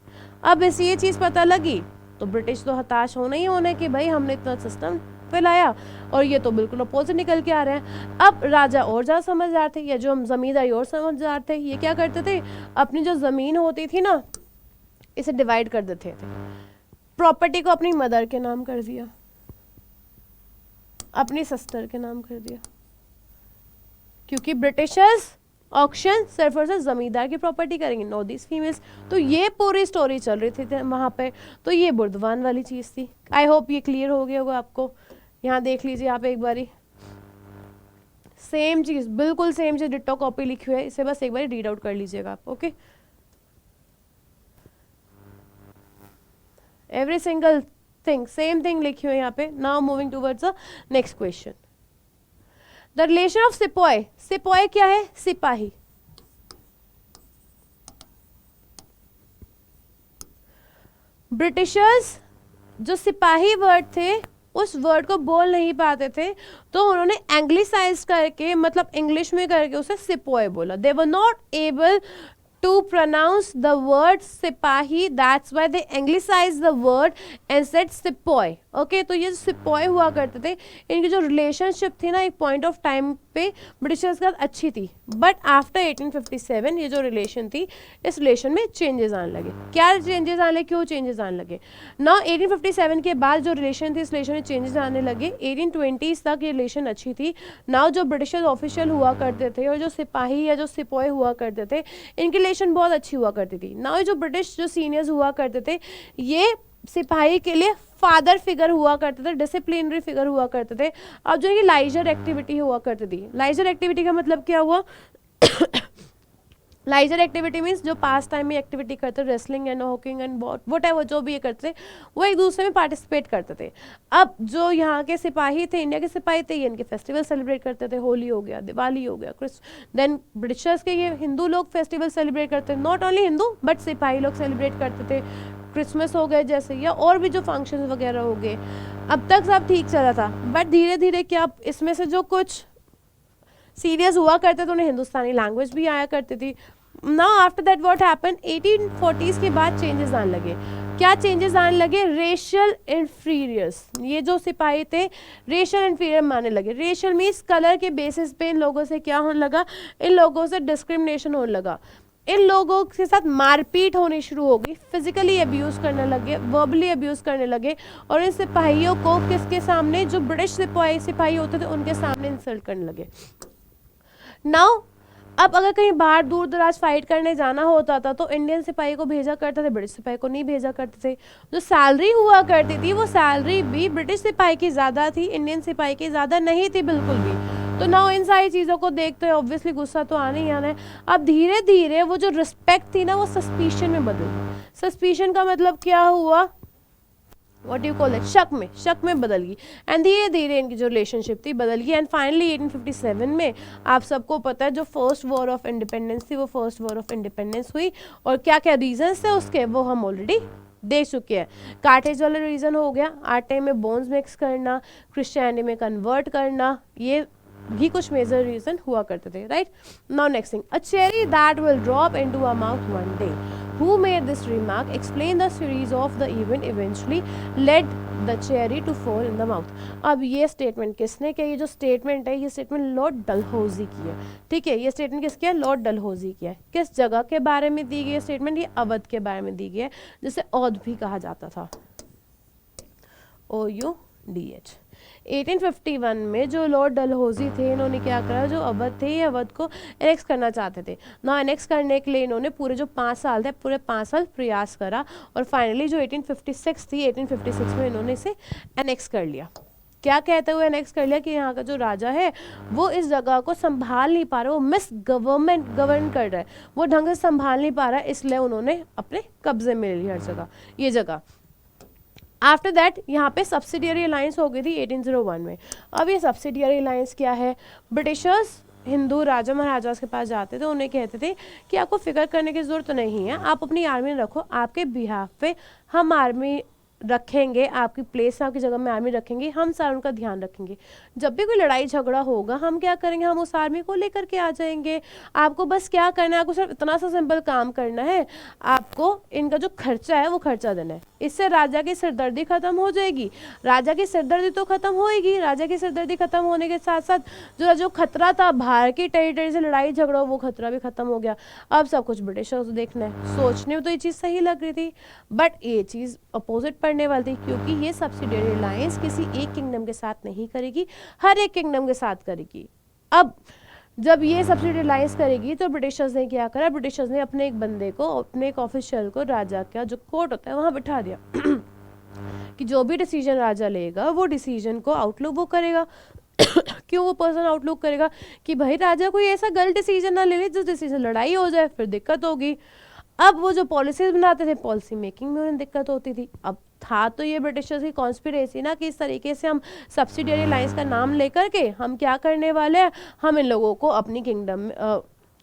[SPEAKER 1] अब इस ये चीज पता लगी तो ब्रिटिश तो हताश होना ही होना कि भाई हमने इतना सिस्टम फैलाया और ये तो बिल्कुल अपोजिट निकल के आ रहे हैं. अब राजा और ज्यादा समझदार थे, या जो जमींदार और समझदार थे, ये क्या करते थे, अपनी जो जमीन होती थी ना इसे डिवाइड कर देते थे. प्रॉपर्टी को अपनी मदर के नाम कर दिया, अपनी सिस्टर के नाम कर दिया, क्योंकि ब्रिटिशर्स ऑक्शन सिर्फ और सिर्फ जमींदार की प्रॉपर्टी करेंगे, नो दिस फीमेल्स. तो ये पूरी स्टोरी चल रही थी वहां पे. तो ये बुर्दवान वाली चीज थी. आई होप ये क्लियर हो गया होगा आपको. यहाँ देख लीजिए आप एक बारी, सेम चीज, बिल्कुल सेम चीज, डिट्टो कॉपी लिखी हुई है, इसे बस एक बार रीड आउट कर लीजिएगा आप. Okay, every single thing same thing लिखी हुई है यहाँ पे. Now moving towards the next question. The relation of sepoy. Sepoy क्या है, सिपाही. ब्रिटिशर्स जो सिपाही वर्ड थे उस वर्ड को बोल नहीं पाते थे तो उन्होंने एंग्लिसाइज करके, मतलब इंग्लिश में करके उसे सिपॉय बोला. They were not able to pronounce the word सिपाही, that's why they anglicized the word and said sepoy. Okay, तो ये सिपॉय हुआ करते थे, इनकी जो रिलेशनशिप थी ना एक पॉइंट ऑफ टाइम पे ब्रिटिशर्स के साथ अच्छी थी, बट आफ्टर 1857 ये जो रिलेशन थी इस रिलेशन में चेंजेस आने लगे. क्या चेंजेस आने लगे, क्यों चेंजेस आने लगे ना, 1857 के बाद जो रिलेशन थी इस रिलेशन में चेंजेस आने लगे. 1820s तक ये रिलेशन अच्छी थी. नाउ जो ब्रिटिशर्स ऑफिशियल हुआ करते थे और जो सिपाही या जो सिपॉय हुआ करते थे इनकी रिलेशन बहुत अच्छी हुआ करती थी. नाउ जो ब्रिटिश जो सीनियर्स हुआ करते थे ये सिपाही के लिए फादर फिगर हुआ करते थे, डिसिप्लिनरी फिगर हुआ करते थे। अब जो ये लाइजर एक्टिविटी हुआ करती थी, लाइजर एक्टिविटी का मतलब क्या हुआ? लाइजर एक्टिविटी मीन्स जो पास टाइम में एक्टिविटी करते थे, wrestling and Hawking and whatever जो भी ये करते थे, वो एक दूसरे में पार्टिसिपेट करते थे। अब जो यहाँ के सिपाही थे, इंडिया के सिपाही थे, ये इनके फेस्टिवल सेलिब्रेट करते थे, होली हो गया, दिवाली हो गया, देन ब्रिटिशर्स के ये हिंदू लोग फेस्टिवल सेलिब्रेट करते थे, नॉट ओनली हिंदू बट सिपाही लोग सेलिब्रेट करते थे, क्रिसमस हो गए जैसे, या और भी जो फंक्शन वगैरह हो गए। अब तक सब ठीक चला था, बट धीरे धीरे क्या इसमें से जो कुछ सीरियस हुआ करते थे उन्हें हिंदुस्तानी लैंग्वेज भी आया करती थी। Now after that what happen, 1840s के बाद चेंजेस आने लगे। क्या चेंजेस आने लगे? रेशियल इन्फीरियर्स, ये जो सिपाही थे रेशियल इन्फीरियर मानने लगे। रेशियल मीन्स कलर के बेसिस पे इन लोगों से क्या होने लगा? इन लोगों से डिस्क्रिमिनेशन होने लगा, इन लोगों के साथ मारपीट होनी शुरू हो गई, फिजिकली अब्यूज़ करने लगे, वर्बली अब्यूज़ करने लगे, और इन सिपाहियों को किसके सामने? जो ब्रिटिश सिपाही होते थे उनके सामने इंसल्ट करने लगे। नाउ अब अगर कहीं बाहर दूर दराज फाइट करने जाना होता था तो इंडियन सिपाही को भेजा करते थे, ब्रिटिश सिपाही को नहीं भेजा करते थे। जो सैलरी हुआ करती थी वो सैलरी भी ब्रिटिश सिपाही की ज़्यादा थी, इंडियन सिपाही की ज़्यादा नहीं थी बिल्कुल भी। तो नाउ इन सारी चीज़ों को देखते हुए ऑब्वियसली गुस्सा तो आना ही आना है। अब धीरे धीरे वो जो रिस्पेक्ट थी ना वो सस्पिशन में बदल गई। सस्पिशन का मतलब क्या हुआ? व्हाट यू कॉल इट, शक में बदल गई, एंड धीरे धीरे इनकी जो रिलेशनशिप थी बदल गई, एंड फाइनली 1857 में आप सबको पता है जो फर्स्ट वॉर ऑफ इंडिपेंडेंस थी वो फर्स्ट वॉर ऑफ इंडिपेंडेंस हुई, और क्या क्या रीजंस थे उसके वो हम ऑलरेडी देख चुके हैं। कार्टेज वाला रीजन हो गया, आटे में बोन्स मिक्स करना, क्रिश्चियनिटी में कन्वर्ट करना, ये भी कुछ मेजर रीजन हुआ करते थे, right. Now next thing, a cherry that will drop into a mouth one day, who made this remark explain the series of the event eventually led the cherry to fall in the mouth। अब ये स्टेटमेंट किसने किया? ये जो स्टेटमेंट है ये स्टेटमेंट लॉर्ड डलहौजी की है, ठीक है। ये स्टेटमेंट किसकी है? लॉर्ड डलहौजी की है। किस जगह के बारे में दी गई है स्टेटमेंट? ये अवध के बारे में दी गई है, जिसे औध भी कहा जाता था, OUDH। 1851 में जो लॉर्ड डलहौजी थे इन्होंने क्या करा? जो अवध थे ये अवध को एनेक्स करना चाहते थे ना। एनेक्स करने के लिए इन्होंने पूरे जो 5 साल थे पूरे 5 साल प्रयास करा, और फाइनली जो 1856 थी 1856 में इन्होंने इसे एनेक्स कर लिया। क्या कहते हुए एनेक्स कर लिया? कि यहाँ का जो राजा है वो इस जगह को संभाल नहीं पा रहा, वो मिस गवर्न कर रहा है, वो ढंग से संभाल नहीं पा रहा है, इसलिए उन्होंने अपने कब्जे में ले ली हर जगह ये जगह। आफ्टर दैट यहाँ पे सब्सिडियरी अलायंस हो गई थी 1801 में। अब ये सब्सिडियरी अलायंस क्या है? ब्रिटिशर्स हिंदू राजा महाराजास के पास जाते थे, उन्हें कहते थे कि आपको फिक्र करने की ज़रूरत नहीं है, आप अपनी आर्मी रखो, आपके बिहाफ पे हम आर्मी रखेंगे, आपकी प्लेस आपकी जगह में आर्मी रखेंगे, हम सारा उनका ध्यान रखेंगे। जब भी कोई लड़ाई झगड़ा होगा हम क्या करेंगे? हम उस आर्मी को लेकर के आ जाएंगे। आपको बस क्या करना है? आपको सिर्फ इतना सा सिंपल काम करना है, आपको इनका जो खर्चा है वो खर्चा देना है। इससे राजा की सिरदर्दी खत्म हो जाएगी। राजा की सिरदर्दी तो खत्म होएगी, राजा की सिरदर्दी खत्म होने के साथ साथ जो खतरा था बाहर की टेरिटरी से लड़ाई झगड़ा वो खतरा भी खत्म हो गया। अब सब कुछ ब्रिटिशर्स को देखना है। सोचने में तो ये चीज़ सही लग रही थी, बट ये चीज़ अपोजिट पड़ने वाली थी, क्योंकि ये सब्सिडियरी अलायंस किसी एक किंगडम के साथ नहीं करेगी, हर एक किंगडम के साथ करेगी। अब जब ये सब्सिडियरी अलायंस करेगी तो ब्रिटिशर्स ने क्या करा? ब्रिटिशर्स ने अपने एक बंदे को, अपने एक ऑफिशियल को राजा का जो कोर्ट होता है वहाँ बिठा दिया कि जो भी डिसीजन राजा लेगा वो डिसीजन को आउटलुक वो करेगा। क्यों वो पर्सन आउटलुक करेगा? कि भाई राजा कोई ऐसा गलत डिसीजन ना ले ले जिस डिसीजन लड़ाई हो जाए, फिर दिक्कत होगी। अब वो जो पॉलिसीज बनाते थे पॉलिसी मेकिंग में उन्हें दिक्कत होती थी। अब था तो ये ब्रिटिशर्स की कॉन्स्पिरेसी ना कि इस तरीके से हम सब्सिडियरी अलायंस का नाम लेकर के हम क्या करने वाले हैं, हम इन लोगों को अपनी किंगडम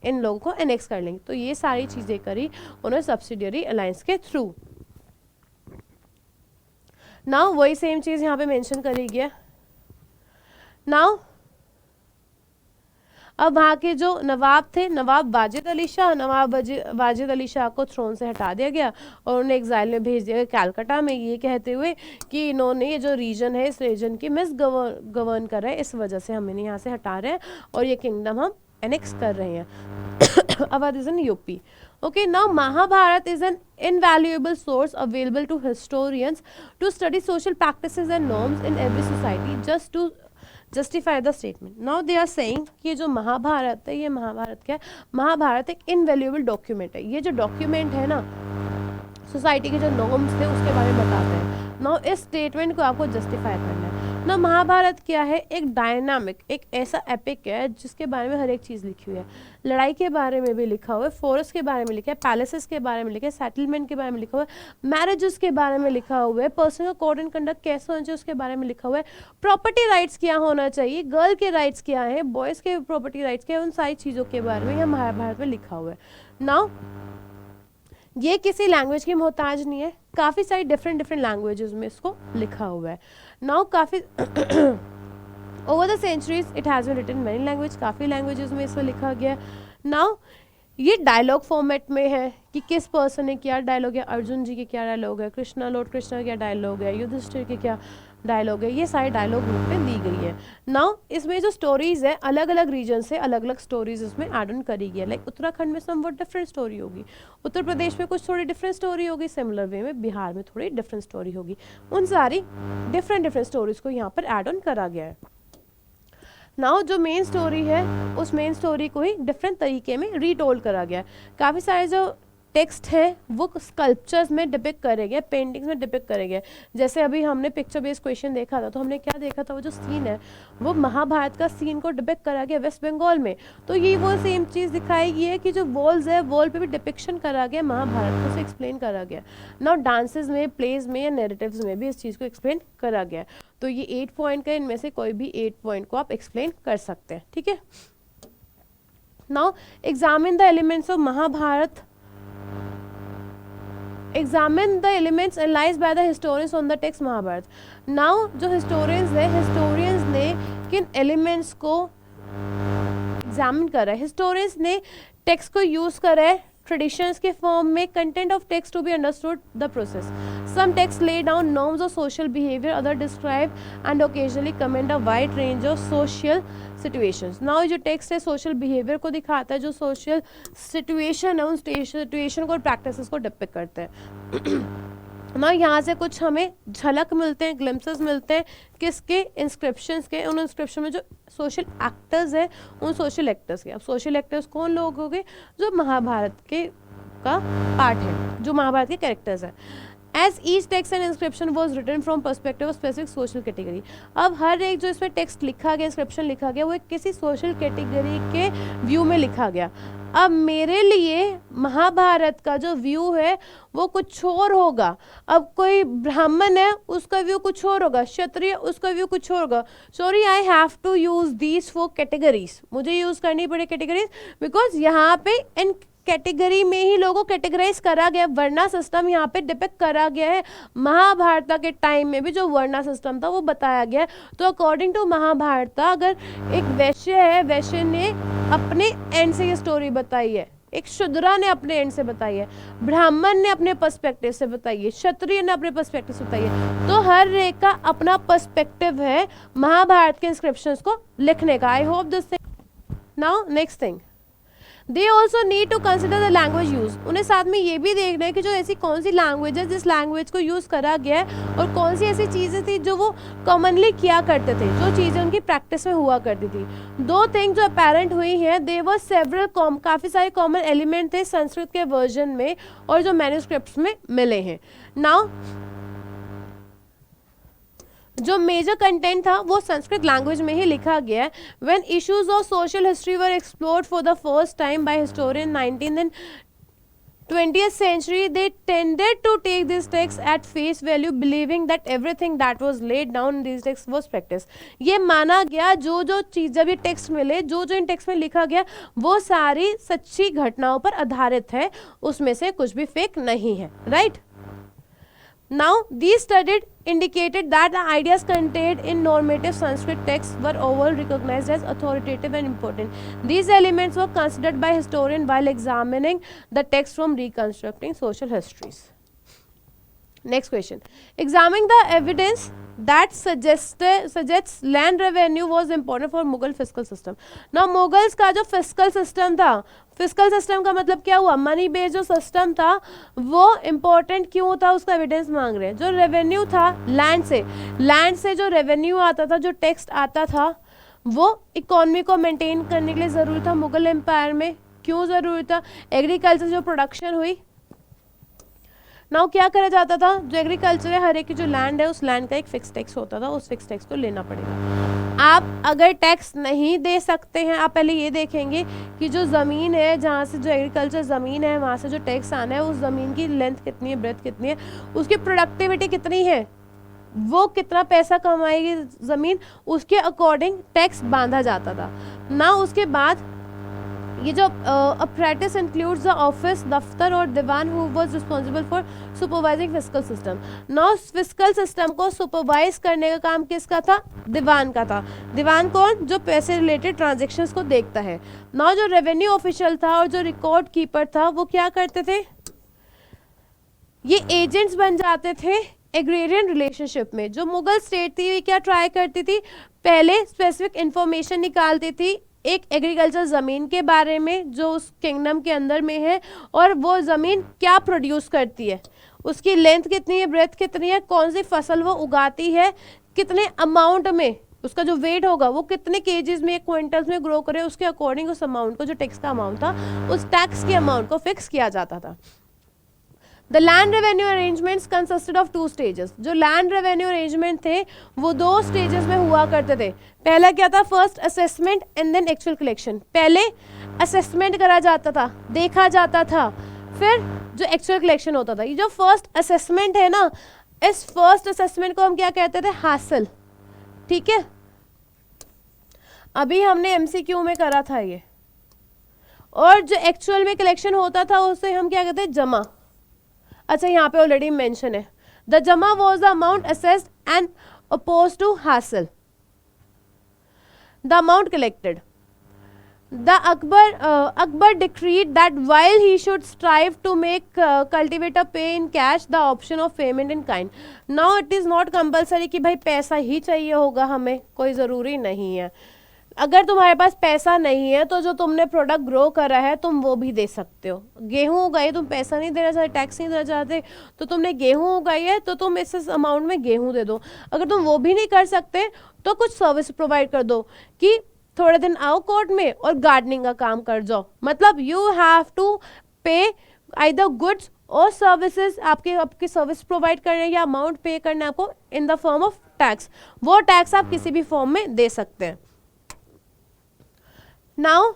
[SPEAKER 1] इन लोगों को एनेक्स कर लेंगे। तो ये सारी चीज़ें करी उन्होंने सब्सिडियरी अलायंस के थ्रू। नाउ वही सेम चीज़ यहाँ पे मेंशन करी गई है। नाउ अब वहाँ के जो नवाब थे, नवाब वाजिद अली शाह, नवाब वाजिद अली शाह को थ्रोन से हटा दिया गया और उन्हें एग्जाइल में भेज दिया गया कलकत्ता में, ये कहते हुए कि इन्होंने ये जो रीजन है इस रीजन की मिस गवर्न कर रहे हैं, इस वजह से हम इन्हें यहाँ से हटा रहे हैं और ये किंगडम हम एनेक्स कर रहे हैं। Awadh is in UP. Okay, now Mahabharata is an invaluable source available to historians to study social practices and norms in every society just to justify the statement. Now they are saying कि ये जो महाभारत है, ये महाभारत क्या है? महाभारत एक invaluable document है। ये जो document है ना, सोसाइटी के जो नॉर्म्स थे उसके बारे में बताते हैं। नाउ इस स्टेटमेंट को आपको जस्टिफाई करना है ना। महाभारत क्या है, एक डायनामिक, एक ऐसा एपिक है जिसके बारे में हर एक चीज़ लिखी हुई है। लड़ाई के बारे में भी लिखा हुआ है, फॉरेस्ट के बारे में लिखा है, पैलेसेस के बारे में लिखा है, सेटलमेंट के बारे में लिखा हुआ है, मैरिजेस के बारे में लिखा हुआ है, पर्सन का कोड एंड कंडक्ट कैसे होना चाहिए उसके बारे में लिखा हुआ है, प्रॉपर्टी राइट्स क्या होना चाहिए, गर्ल के राइट्स क्या है, बॉयज़ के प्रॉपर्टी राइट्स क्या है, उन सारी चीज़ों के बारे में यह महाभारत में लिखा हुआ है। नाउ ये किसी लैंग्वेज की मोहताज नहीं है, काफ़ी सारी डिफरेंट लैंग्वेजेस में इसको लिखा हुआ है। नाउ काफ़ी over the centuries it has been written many language, काफ़ी लैंग्वेजेस में इसको लिखा गया है। नाउ ये डायलॉग फॉर्मेट में है कि किस पर्सन ने क्या डायलॉग है, अर्जुन जी के क्या डायलॉग है, कृष्णा लॉर्ड कृष्णा का क्या डायलॉग है, युधिष्ठिर के क्या डायलॉग है, ये सारे डायलॉग रूप में दी गई है। नाउ इसमें जो स्टोरीज है अलग अलग रीजन से अलग अलग स्टोरीज इसमें एड ऑन करी गई है। लाइक उत्तराखंड में समवट डिफरेंट स्टोरी होगी, उत्तर प्रदेश में कुछ थोड़ी डिफरेंट स्टोरी होगी, सिमिलर वे में बिहार में थोड़ी डिफरेंट स्टोरी होगी। उन सारी डिफरेंट स्टोरीज को यहाँ पर एड ऑन करा गया है। नाउ जो मेन स्टोरी है उस मेन स्टोरी को ही डिफरेंट तरीके में रीटोल्ड करा गया है। काफ़ी सारे जो टेक्स्ट है वो स्कल्पचर्स में डिपिक्ट करे गए, पेंटिंग्स में डिपिक्ट करे गए। जैसे अभी हमने पिक्चर बेस्ड क्वेश्चन देखा था, तो हमने क्या देखा था, वो जो सीन है वो महाभारत का सीन को डिपिक्ट करा गया वेस्ट बंगाल में। तो ये वो सेम चीज़ दिखाई गई है कि जो वॉल्स है वॉल पे भी डिपिक्शन करा गया, महाभारत को उसे एक्सप्लेन करा गया। नाउ डांसेस में, प्लेज में या नैरेटिव्स में भी इस चीज़ को एक्सप्लेन करा गया। तो ये 8 पॉइंट का, इनमें से कोई भी 8 पॉइंट को आप एक्सप्लेन कर सकते हैं, ठीक है। Now examine the elements of Mahabharata, examine the elements analyzed by the historians on the text Mahabharata. Now जो हिस्टोरियंस है, हिस्टोरियंस ने किन एलिमेंट्स को एग्जामिन करा है, हिस्टोरियंस ने टेक्स्ट को यूज करा है ट्रेडिशंस के फॉर्म में, content of text to be understood the process. Some text lay down norms of social behaviour, other describe and occasionally comment a wide range of social situations. Now जो टेक्स्ट है सोशल बिहेवियर को दिखाता है, जो सोशल सिचुएशन है उन सिचुएशन को और प्रैक्टिसेस को डिपिक्ट करते हैं। ना यहाँ से कुछ हमें झलक मिलते हैं, ग्लिम्पसेस मिलते हैं किसके, इंस्क्रिप्शंस के। उन इंस्क्रिप्शन में जो सोशल एक्टर्स हैं उन सोशल एक्टर्स के। अब सोशल एक्टर्स कौन लोग हो गए, जो महाभारत के का पार्ट है, जो महाभारत के कैरेक्टर्स हैं। As each text and inscription was written from perspective of specific social category. अब हर एक जो इसमें टेक्स्ट लिखा गया, इंस्क्रिप्शन लिखा गया, वो एक किसी सोशल कैटेगरी के व्यू में लिखा गया। अब मेरे लिए महाभारत का जो व्यू है वो कुछ और होगा। अब कोई ब्राह्मण है उसका व्यू कुछ और होगा, क्षत्रिय उसका व्यू कुछ और होगा। Sorry, I have to use these 4 categories, मुझे यूज करनी पड़े कैटेगरीज, बिकॉज यहाँ पे इन कैटेगरी में ही लोगों को कैटेगराइज करा गया, वर्णा सिस्टम यहाँ पे डिपिक्ट करा गया है। महाभारत के टाइम में भी जो वर्णा सिस्टम था वो बताया गया है। तो अकॉर्डिंग टू महाभारत, अगर एक वैश्य है, वैश्य ने अपने एंड से ये स्टोरी बताई है, एक शूद्रा ने अपने एंड से बताई है, ब्राह्मण ने अपने पर्सपेक्टिव से बताई है, क्षत्रिय ने अपने पर्सपेक्टिव से बताई है। तो हर एक का अपना पर्सपेक्टिव है महाभारत के इंस्क्रिप्शंस को लिखने का। I hope this thing. Now next thing, they also need to consider the language use. उन्हें साथ में ये भी देखना है कि जो ऐसी कौन सी लैंग्वेज है जिस लैंग्वेज को यूज़ करा गया है, और कौन सी ऐसी चीज़ें थी जो वो कॉमनली किया करते थे, जो चीज़ें उनकी प्रैक्टिस में हुआ करती थी। 2 थिंग जो अपेरेंट हुई हैं, दे वर सेवरल काफ़ी सारे कॉमन एलिमेंट थे संस्कृत के वर्जन में और जो मैन्युस्क्रिप्ट्स में मिले हैं। नाउ जो मेजर कंटेंट था वो संस्कृत लैंग्वेज में ही लिखा गया है। When issues of social history were explored for the first time by historian 19th and 20th century, they tended to take these texts at face value, believing that everything that was laid down in these texts was practice। ये माना गया जो चीज़, जब ये टेक्स्ट मिले, जो इन टेक्स्ट में लिखा गया वो सारी सच्ची घटनाओं पर आधारित है, उसमें से कुछ भी फेक नहीं है, right. Now, these studies indicated that the ideas contained in normative Sanskrit texts were overall recognized as authoritative and important. These elements were considered by historians while examining the text from reconstructing social histories. Next question. Examining the evidence that suggests land revenue was important for Mughal fiscal system. Now, Mughals का जो fiscal system था, फिजिकल सिस्टम का मतलब क्या हुआ, मनी बेस्ड जो सिस्टम था वो इम्पोर्टेंट क्यों था, उसका एविडेंस मांग रहे हैं। जो रेवेन्यू था लैंड से जो रेवेन्यू आता था, जो टैक्स आता था, वो इकोनॉमी को मेंटेन करने के लिए ज़रूरी था। मुगल एम्पायर में क्यों ज़रूरी था, एग्रीकल्चर जो प्रोडक्शन हुई। नाउ क्या करा जाता था, जो एग्रीकल्चर है हर एक की जो लैंड है उस लैंड का एक फिक्स टैक्स होता था, उस फिक्स टैक्स को लेना पड़ेगा। आप अगर टैक्स नहीं दे सकते हैं, आप पहले ये देखेंगे कि जो ज़मीन है जहाँ से जो एग्रीकल्चर ज़मीन है वहाँ से जो टैक्स आना है उस ज़मीन की लेंथ कितनी है, ब्रेथ कितनी है, उसकी प्रोडक्टिविटी कितनी है, वो कितना पैसा कमाएगी ज़मीन, उसके अकॉर्डिंग टैक्स बांधा जाता था ना। उसके बाद ये जो apprentice includes the office, daftar और diwan who was responsible for supervising fiscal system. Now fiscal system को सुपरवाइज करने का काम किसका था, दीवान का था। दीवान कौन, जो पैसे रिलेटेड ट्रांजेक्शन्स को देखता है। नाउ जो रेवेन्यू ऑफिशियल था और जो रिकॉर्ड कीपर था वो क्या करते थे, ये एजेंट्स बन जाते थे एग्रेरियन रिलेशनशिप में। जो मुगल स्टेट थी क्या ट्राई करती थी, पहले स्पेसिफिक इंफॉर्मेशन निकालती थी एक एग्रीकल्चर ज़मीन के बारे में जो उस किंगडम के अंदर में है, और वो ज़मीन क्या प्रोड्यूस करती है, उसकी लेंथ कितनी है, ब्रेथ कितनी है, कौन सी फसल वो उगाती है, कितने अमाउंट में उसका जो वेट होगा वो कितने केजीज में, क्विंटल्स में ग्रो करे, उसके अकॉर्डिंग उस अमाउंट को, जो टैक्स का अमाउंट था उस टैक्स के अमाउंट को फिक्स किया जाता था। The land revenue arrangements consisted of 2 stages. जो लैंड रेवेन्यू अरेंजमेंट थे वो 2 स्टेजेस में हुआ करते थे। पहला क्या था, first assessment and then actual collection. पहले असेसमेंट करा जाता था, देखा जाता था, फिर जो एक्चुअल कलेक्शन होता था। ये जो फर्स्ट असेसमेंट है ना, इस फर्स्ट असेसमेंट को हम क्या कहते थे, हासिल। ठीक है, अभी हमने एमसीक्यू में करा था ये। और जो एक्चुअल में कलेक्शन होता था उसे हम क्या कहते हैं, जमा। अच्छा, यहाँ पे ऑलरेडी मेंशन है, the jama was the amount assessed and oppose to hasil the amount collected. The Akbar decreed that while he should strive to make cultivator pay in cash, the option of payment in kind. Now it is not compulsory कि भाई पैसा ही चाहिए होगा हमें, कोई ज़रूरी नहीं है। अगर तुम्हारे पास पैसा नहीं है तो जो तुमने प्रोडक्ट ग्रो करा है तुम वो भी दे सकते हो। गेहूँ उगाई, तुम पैसा नहीं देना चाहते, टैक्स नहीं देना चाहते, तो तुमने गेहूँ उगाई है तो तुम इस अमाउंट में गेहूँ दे दो। अगर तुम वो भी नहीं कर सकते तो कुछ सर्विस प्रोवाइड कर दो कि थोड़े दिन आओ कोर्ट में और गार्डनिंग का काम कर जाओ। मतलब यू हैव टू पे आइदर गुड्स और सर्विसेज, आपकी सर्विस प्रोवाइड करने या अमाउंट पे करना आपको in the form of tax. वो टैक्स आप किसी भी फॉर्म में दे सकते हैं। नाउ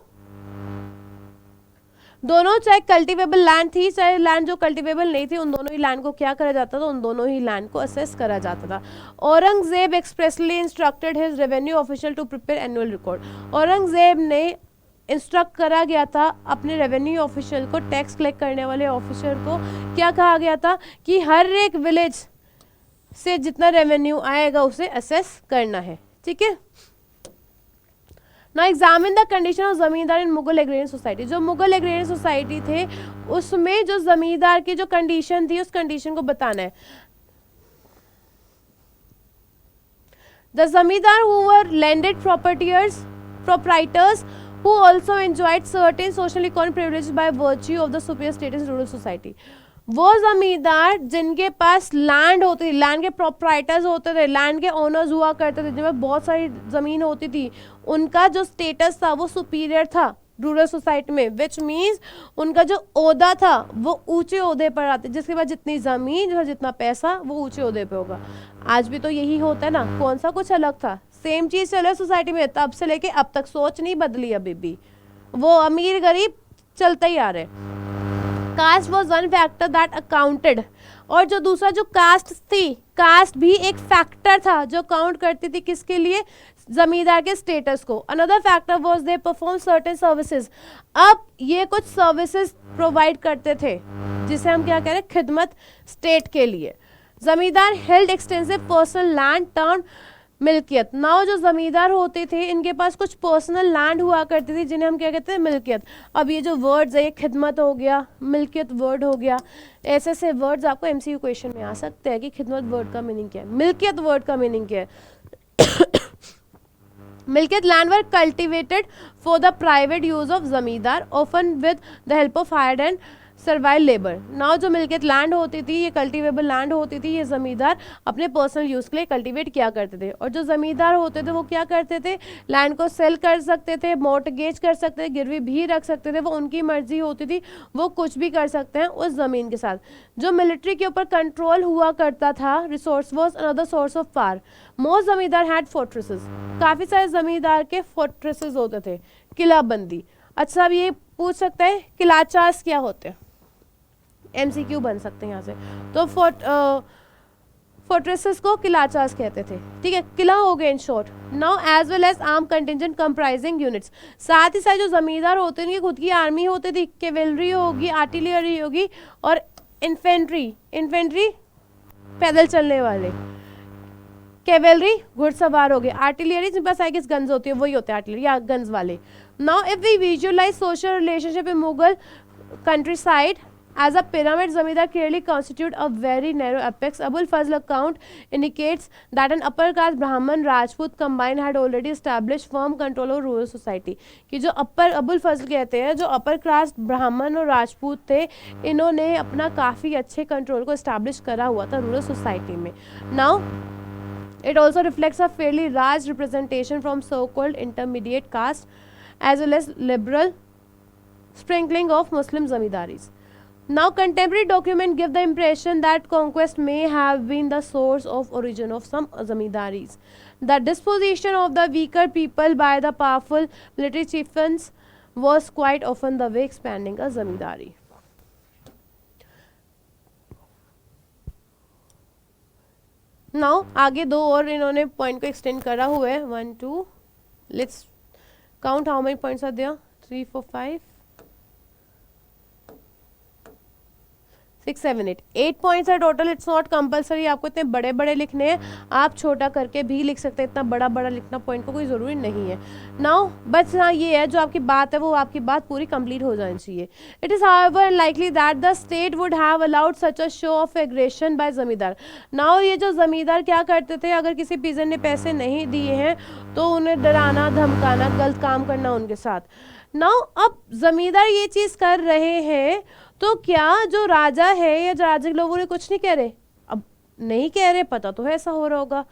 [SPEAKER 1] दोनों, चाहे कल्टीवेबल लैंड थी चाहे लैंड जो कल्टीवेबल नहीं थी, उन दोनों ही लैंड को क्या करा जाता था, उन दोनों ही लैंड को असेस करा जाता था। Aurangzeb expressly instructed his revenue official to prepare annual record. Aurangzeb ने इंस्ट्रक्ट करा गया था अपने रेवेन्यू ऑफिशियल को, टैक्स कलेक्ट करने वाले ऑफिसर को, क्या कहा गया था कि हर एक विलेज से जितना रेवेन्यू आएगा उसे असेस करना है। ठीक है, ना एग्जामिन द कंडीशन ऑफ जमींदार इन मुगल एग्रेरियन सोसाइटी। जो मुगल एग्रेरियन सोसाइटी थे उसमें जो जमींदार की जो कंडीशन थी उस कंडीशन को बताना है। द जमींदार who were landed proprietors who also enjoyed certain social economic privileges by virtue of the superior status in rural society। वो जमींदार जिनके पास लैंड होती थी, लैंड के प्रोप्राइटर्स होते थे, लैंड के ओनर्स हुआ करते थे, जिनमें बहुत सारी ज़मीन होती थी, उनका जो स्टेटस था वो सुपीरियर था रूरल सोसाइटी में, विच मीन्स उनका जो ओहदा था वो ऊंचे ओहदे पर आते, जिसके बाद जितनी ज़मीन जितना पैसा वो ऊंचे ओहदे पे होगा। आज भी तो यही होता है ना, कौन सा कुछ अलग था, सेम चीज़ चल रहा है सोसाइटी में, तब से लेके अब तक सोच नहीं बदली, अभी भी वो अमीर गरीब चलता ही आ रहे। Caste was one factor that accounted, और जो दूसरा जो कास्ट थी, कास्ट भी एक फैक्टर था जो काउंट करती थी किसके लिए, जमींदार के स्टेटस को। Another factor was they perform certain services. अब ये कुछ सर्विसेज प्रोवाइड करते थे जिसे हम क्या कह रहे हैं, खिदमत स्टेट के लिए। Zamindar held extensive personal land termed milkiyat. Now जो ज़मींदार होते थे इनके पास कुछ पर्सनल लैंड हुआ करती थी जिन्हें हम क्या कहते हैं, मिल्कियत। अब ये जो वर्ड्स है, ये खिदमत हो गया, मिल्कियत वर्ड हो गया, ऐसे ऐसे वर्ड्स आपको एमसीक्यू क्वेश्चन में आ सकते हैं कि खिदमत वर्ड का मीनिंग क्या है, मिल्कियत वर्ड का मीनिंग क्या है। Milkiyat land were cultivated for the private use of zamindar, often with the help of hired and servile labour. Now जो मिल्कियत लैंड होती थी, ये कल्टीवेबल लैंड होती थी, ये जमींदार अपने पर्सनल यूज़ के लिए कल्टीवेट किया करते थे। और जो जमींदार होते थे वो क्या करते थे, लैंड को सेल कर सकते थे, मॉर्टगेज कर सकते थे, गिरवी भी रख सकते थे, वो उनकी मर्जी होती थी, वो कुछ भी कर सकते हैं उस ज़मीन के साथ। जो मिलिट्री के ऊपर कंट्रोल हुआ करता था, resource was another source of power. Most जमींदार हैड फोर्ट्रेसेस, काफ़ी सारे जमींदार के फोर्ट्रेसेस होते थे, किलाबंदी। अच्छा, अब ये पूछ सकते हैं किलाचार्स क्या होते हैं, MCQ बन सकते हैं यहाँ से। तो फोर्ट्रेसेस को किलाचार्स कहते थे, ठीक है, किला हो गए in short. Now as well as arm contingent comprising units, साथ ही साथ जो जमींदार होते हैं उनकी खुद की आर्मी होती थी, कैवेलरी होगी, आर्टिलरी होगी और इन्फेंट्री पैदल चलने वाले, कैवेलरी घुड़सवार हो गए, आर्टिलरी जिनके पास आई गेस गन्स होती है वही होते हैं आर्टिलरी या गन्स वाले। Now if we visualise social relationship in Mughal countryside as a pyramid, zamindar clearly constitute a very narrow apex. Abul Fazl account indicates that an upper caste Brahman Rajput combined had already established firm control over rural society. कि जो अबुल फजल कहते हैं, जो अपर कास्ट ब्राह्मण और राजपूत थे, इन्होंने अपना काफ़ी अच्छे कंट्रोल को इस्टेब्लिश करा हुआ था रूरल सोसाइटी में। Now it also reflects a fairly large representation from so-called intermediate caste as well as liberal sprinkling of Muslim zamindaris. Now contemporary documents give the impression that conquest may have been the source of origin of some zamindaris. The disposition of the weaker people by the powerful military chieftains was quite often the way expanding a zamindari. Now आगे दो और इन्होंने पॉइंट को एक्सटेंड करा हुआ है, 1 2, let's count how many points are there, 3 4 5 6 7 8 points है टोटल। इट्स नॉट कंपलसरी आपको इतने बड़े बड़े लिखने हैं, आप छोटा करके भी लिख सकते हैं, इतना बड़ा बड़ा लिखना पॉइंट को कोई ज़रूरी नहीं है। नाउ बस हाँ ये है जो आपकी बात है वो आपकी बात पूरी कंप्लीट हो जानी चाहिए। It is however unlikely that the state would have allowed such a show of aggression by zamindar. Now ये जो जमींदार क्या करते थे, अगर किसी पीजन ने पैसे नहीं दिए हैं तो उन्हें डराना धमकाना, गलत काम करना उनके साथ। नाउ अब जमींदार ये चीज़ कर रहे हैं तो क्या जो राजा है या जो राजा के लोग उन्हें कुछ नहीं कह रहे? अब नहीं कह रहे, पता तो है ऐसा हो रहा होगा।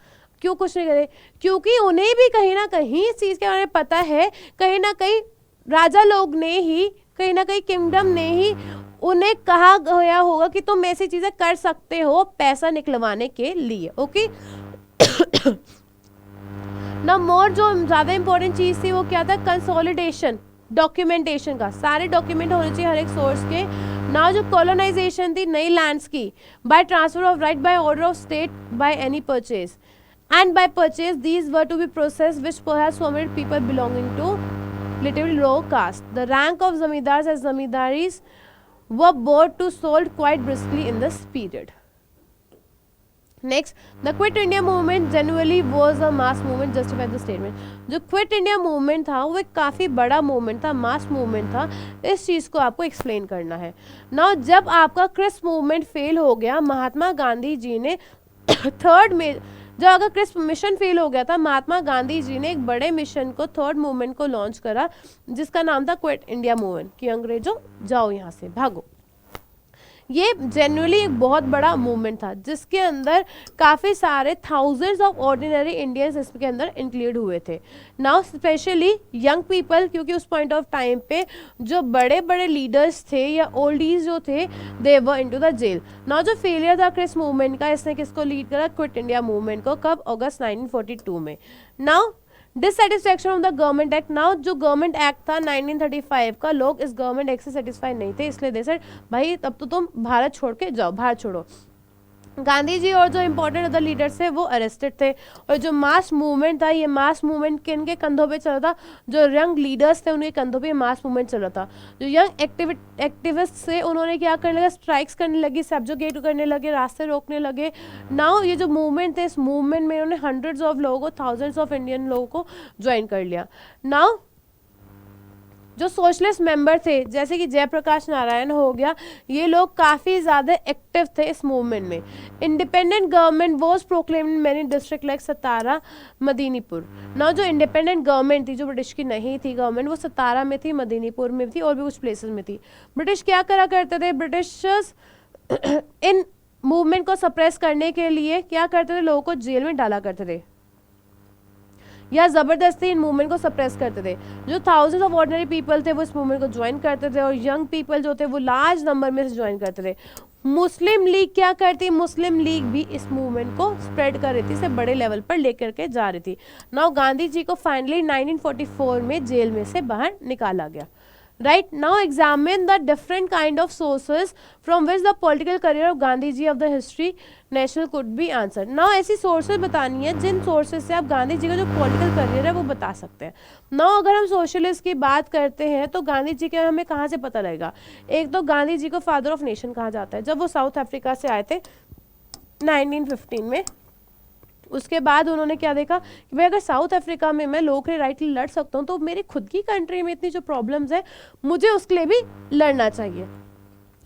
[SPEAKER 1] क्यों कुछ नहीं कह रहे? क्योंकि उन्हें भी कहीं ना कहीं इस चीज़ के बारे में पता है, कहीं ना कहीं राजा लोग ने ही, कहीं ना कहीं किंगडम ने ही उन्हें कहा गया होगा कि तुम ऐसी चीज़ें कर सकते हो पैसा निकलवाने के लिए। ओके ना मोर जो ज़्यादा इंपॉर्टेंट चीज़ थी वो क्या था, कंसोलिडेशन, डॉक्यूमेंटेशन का, सारे डॉक्यूमेंट होने चाहिए हर एक सोर्स के। नाउ जो कॉलोनाइजेशन थी नई लैंड्स की, by transfer of right by order of state by any purchase and by purchase these were to be process which perhaps permitted people belonging to relatively low caste. The rank of zamindars as zamindaris were bought to sold quite briskly in this period. Next, the Quit India movement generally was a mass movement, justify the statement. जो Quit India movement था वो एक काफ़ी बड़ा movement था, mass movement था, इस चीज़ को आपको explain करना है। Now जब आपका क्रिस्प movement fail हो गया, महात्मा गांधी जी ने थर्ड में जब अगर क्रिस्प मिशन फेल हो गया था, महात्मा गांधी जी ने एक बड़े मिशन को, थर्ड मूवमेंट को लॉन्च करा जिसका नाम था क्विट इंडिया मूवमेंट, कि अंग्रेजों जाओ यहाँ से भागो। ये जेन्युइनली एक बहुत बड़ा मूवमेंट था जिसके अंदर काफ़ी सारे थाउजेंड्स ऑफ ऑर्डिनरी इंडियंस इसके अंदर इंक्लूड हुए थे। नाउ स्पेशली यंग पीपल, क्योंकि उस पॉइंट ऑफ टाइम पे जो बड़े बड़े लीडर्स थे या ओल्डीज जो थे they were into the jail. Now जो फेलियर था क्रिस मूवमेंट का, इसने किसको लीड करा, क्विट इंडिया मूवमेंट को, कब, अगस्त 1942 में। Now dissatisfaction of the government act. Now जो गवर्नमेंट एक्ट था 1935 का, लोग इस गवर्नमेंट एक्ट से सेटिस्फाइड नहीं थे, इसलिए दे सेड भाई तब तो तुम भारत छोड़ के जाओ, भारत छोड़ो। गांधी जी और जो इम्पोर्टेंट अदर लीडर्स थे वो अरेस्टेड थे। और जो मास मूवमेंट था, ये मास मूवमेंट किन के कंधों पे चल रहा था, जो यंग लीडर्स थे उनके कंधों पे मास मूवमेंट चल रहा था। जो यंग एक्टिविस्ट थे उन्होंने क्या करने लगे, स्ट्राइक्स करने लगे, सब्जुगेट करने लगे, रास्ते रोकने लगे। नाउ ये जो मूवमेंट थे, इस मूवमेंट में इन्होंने हंड्रेड्स ऑफ लोगों को, थाउजेंड्स ऑफ इंडियन लोगों को ज्वाइन कर लिया। नाउ जो सोशलिस्ट मेंबर थे जैसे कि जयप्रकाश नारायण हो गया, ये लोग काफ़ी ज़्यादा एक्टिव थे इस मूवमेंट में। Independent government was proclaimed in many district like Satara, Medinipur. ना जो इंडिपेंडेंट गवर्नमेंट थी, जो ब्रिटिश की नहीं थी गवर्नमेंट, वो सतारा में थी, मदीनीपुर में थी और भी कुछ प्लेसेस में थी। ब्रिटिश क्या करा करते थे, ब्रिटिशर्स इन मूवमेंट को सप्रेस करने के लिए क्या करते थे, लोगों को जेल में डाला करते थे या ज़बरदस्ती इन मूवमेंट को सप्रेस करते थे। जो थाउजेंड्स ऑफ ऑर्डिनरी पीपल थे वो इस मूवमेंट को ज्वाइन करते थे और यंग पीपल जो थे वो लार्ज नंबर में से ज्वाइन करते थे। मुस्लिम लीग क्या करती, मुस्लिम लीग भी इस मूवमेंट को स्प्रेड कर रही थी, इसे बड़े लेवल पर लेकर के जा रही थी। नाउ गांधी जी को फाइनली 1944 में जेल में से बाहर निकाला गया। Right now examine the different kind of sources from which the political career of Gandhi ji of the history national could be answered. Now ऐसी sources बतानी है जिन sources से आप गांधी जी का जो political career है वो बता सकते हैं। Now अगर हम socialist की बात करते हैं तो गांधी जी के हमें कहाँ से पता लगेगा, एक तो गांधी जी को फादर ऑफ नेशन कहा जाता है। जब वो साउथ अफ्रीका से आए थे 1915 में, उसके बाद उन्होंने क्या देखा कि भाई अगर साउथ अफ्रीका में मैं लोगों के राइट लड़ सकता हूँ तो मेरी खुद की कंट्री में इतनी जो प्रॉब्लम्स है मुझे उसके लिए भी लड़ना चाहिए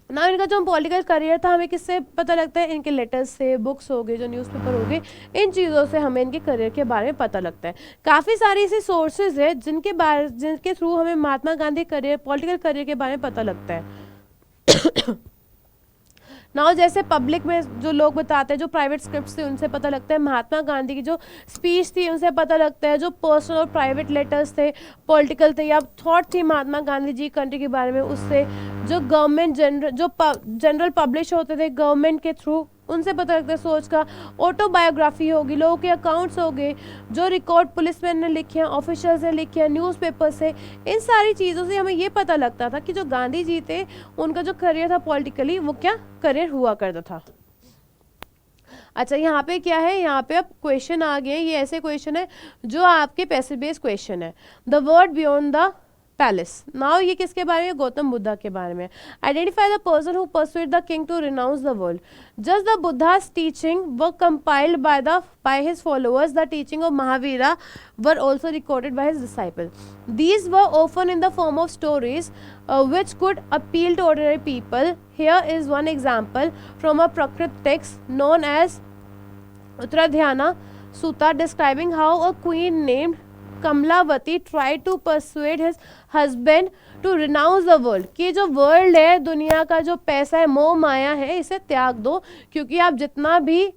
[SPEAKER 1] ना। इनका जो पॉलिटिकल करियर था हमें किससे पता लगता है, इनके लेटर्स से, बुक्स हो गए, जो न्यूज़पेपर हो गए, इन चीज़ों से हमें इनके करियर के बारे में पता लगता है। काफ़ी सारी ऐसी सोर्सेज है जिनके थ्रू हमें Mahatma Gandhi career, political career के बारे में पता लगता है। नाउ जैसे पब्लिक में जो लोग बताते हैं, जो प्राइवेट स्क्रिप्ट थे उनसे पता लगता है, महात्मा गांधी की जो स्पीच थी उनसे पता लगता है, जो पर्सनल और प्राइवेट लेटर्स थे, पॉलिटिकल थे या थॉट थी महात्मा गांधी जी कंट्री के बारे में, उससे जो गवर्नमेंट जनरल पब्लिश होते थे गवर्नमेंट के थ्रू, उनसे पता लगता है सोच का। ऑटोबायोग्राफी होगी, लोगों के अकाउंट्स हो गए, जो रिकॉर्ड पुलिसमैन ने लिखे हैं, ऑफिसर्स ने लिखे हैं, न्यूज़पेपर से, इन सारी चीज़ों से हमें ये पता लगता था कि जो गांधी जी थे उनका जो करियर था पॉलिटिकली वो क्या करियर हुआ करता था। अच्छा यहाँ पे क्या है, यहाँ पे अब क्वेश्चन आ गए, ये ऐसे क्वेश्चन है जो आपके पैसिव बेस्ड क्वेश्चन है। The word beyond the palace, now ये किसके बारे में, गौतम बुद्धा के बारे में। Identify the person who persuade the king to renounce the world. Just the Buddha's teaching were compiled by his followers. The teaching of Mahavira were also recorded by his disciples. These were often in the form of stories which could appeal to ordinary people. Here is one example from a Prakrit text known as Uttradhyana Sutta, describing how a queen named Kamalavati tried to persuade his husband to renounce the world, कि जो वर्ल्ड है, दुनिया का जो पैसा है, मोह माया है, इसे त्याग दो, क्योंकि आप जितना भी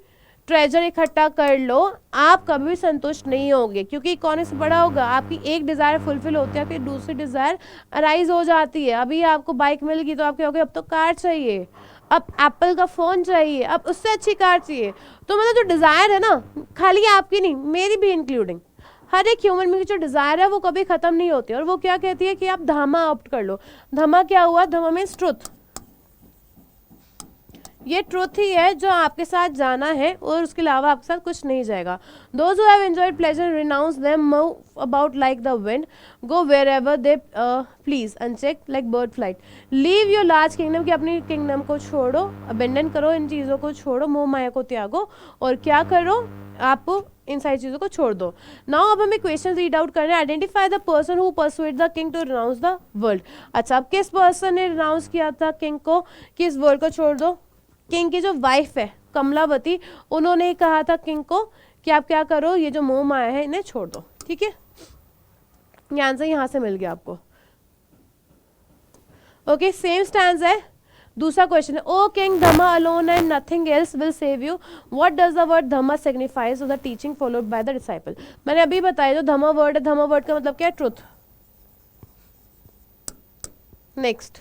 [SPEAKER 1] ट्रेजर इकट्ठा कर लो आप कभी भी संतुष्ट नहीं होंगे, क्योंकि इकोनॉमिक्स बड़ा होगा, आपकी एक डिज़ायर फुलफिल होती है, फिर दूसरी डिज़ायर अराइज हो जाती है। अभी आपको बाइक मिल गई तो आप कहोगे अब तो कार चाहिए, अब एप्पल का फ़ोन चाहिए, अब उससे अच्छी कार चाहिए। तो मतलब जो डिज़ायर है ना, खाली आपकी नहीं, मेरी भी इंक्लूडिंग, हर एक ह्यूमन में जो डिज़ायर है वो कभी ख़त्म नहीं होती। और वो क्या कहती है कि आप धमा ऑप्ट कर लो। धमा क्या हुआ, धमा मीन्स ट्रुथ, ये ट्रुथ ही है जो आपके साथ जाना है और उसके अलावा आपके साथ कुछ नहीं जाएगा। Those who have enjoyed pleasure renounce them, move about like the wind, go wherever they please, unchecked like bird flight. Leave your large kingdom, कि अपनी किंगडम को छोड़ो, अबेंडन करो, इन चीज़ों को छोड़ो, मोह माया को त्यागो और क्या करो, आप इन सारी चीज़ों को छोड़ दो। नाउ अब हमें क्वेश्चन रीड आउट करना है। Identify the person who persuade the king to renounce the world. अच्छा, अब किस पर्सन ने रिनाउंस किया था किंग को कि इस वर्ल्ड को छोड़ दो? किंग की जो वाइफ है कमलावती, उन्होंने ही कहा था किंग को कि आप क्या करो, ये जो मोह माया है इन्हें छोड़ दो। ठीक है, ये आंसर यहाँ से मिल गया आपको। ओके, सेम स्टैंड है। दूसरा क्वेश्चन है, O king, dhamma alone and nothing else will save you, what does the word dhamma signifies to the teaching followed by the disciple. मैंने अभी बताया जो धम्मा वर्ड है, धम्मा वर्ड का मतलब क्या है, truth. Next,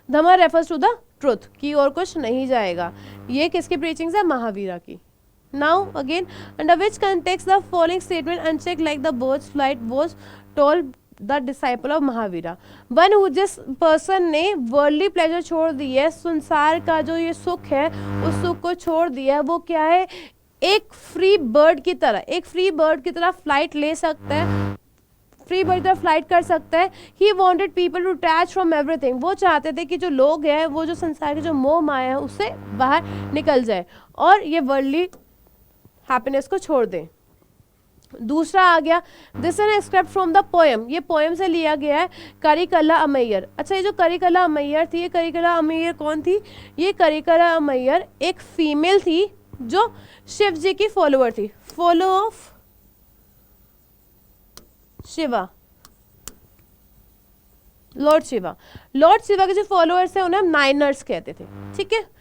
[SPEAKER 1] dhamma refers to the truth, की और कुछ नहीं जाएगा। ये किसकी प्रीचिंग्स है, महावीरा की। Now again, under which context the following statement uncheck like the birds flight was told the disciple of Mahavira. One who, जिस पर्सन ने वर्ल्डली प्लेजर छोड़ दी है, संसार का जो ये सुख है उस सुख को छोड़ दिया है, वो क्या है, एक फ्री बर्ड की तरह, एक फ्री बर्ड की तरह फ्लाइट ले सकता है, फ्री बर्ड की तरह फ्लाइट कर सकता है। He wanted people to attach from everything, वो चाहते थे कि जो लोग हैं वो जो संसार के जो मोह माया है उससे बाहर निकल जाए और ये वर्ल्डली हैप्पीनेस को छोड़ दें। दूसरा आ गया this an extract from the poem, ये पोएम से लिया गया है, करिकला अमैयर। अच्छा, ये जो करिकला अमैयर थी, ये करिकला अमैयर कौन थी? ये करिकला अमैयर एक फीमेल थी जो शिव जी की फॉलोअर थी, follow of Shiva, Lord Shiva. Lord Shiva के जो फॉलोअर्स हैं उन्हें हम नाइनर्स कहते थे, ठीक है।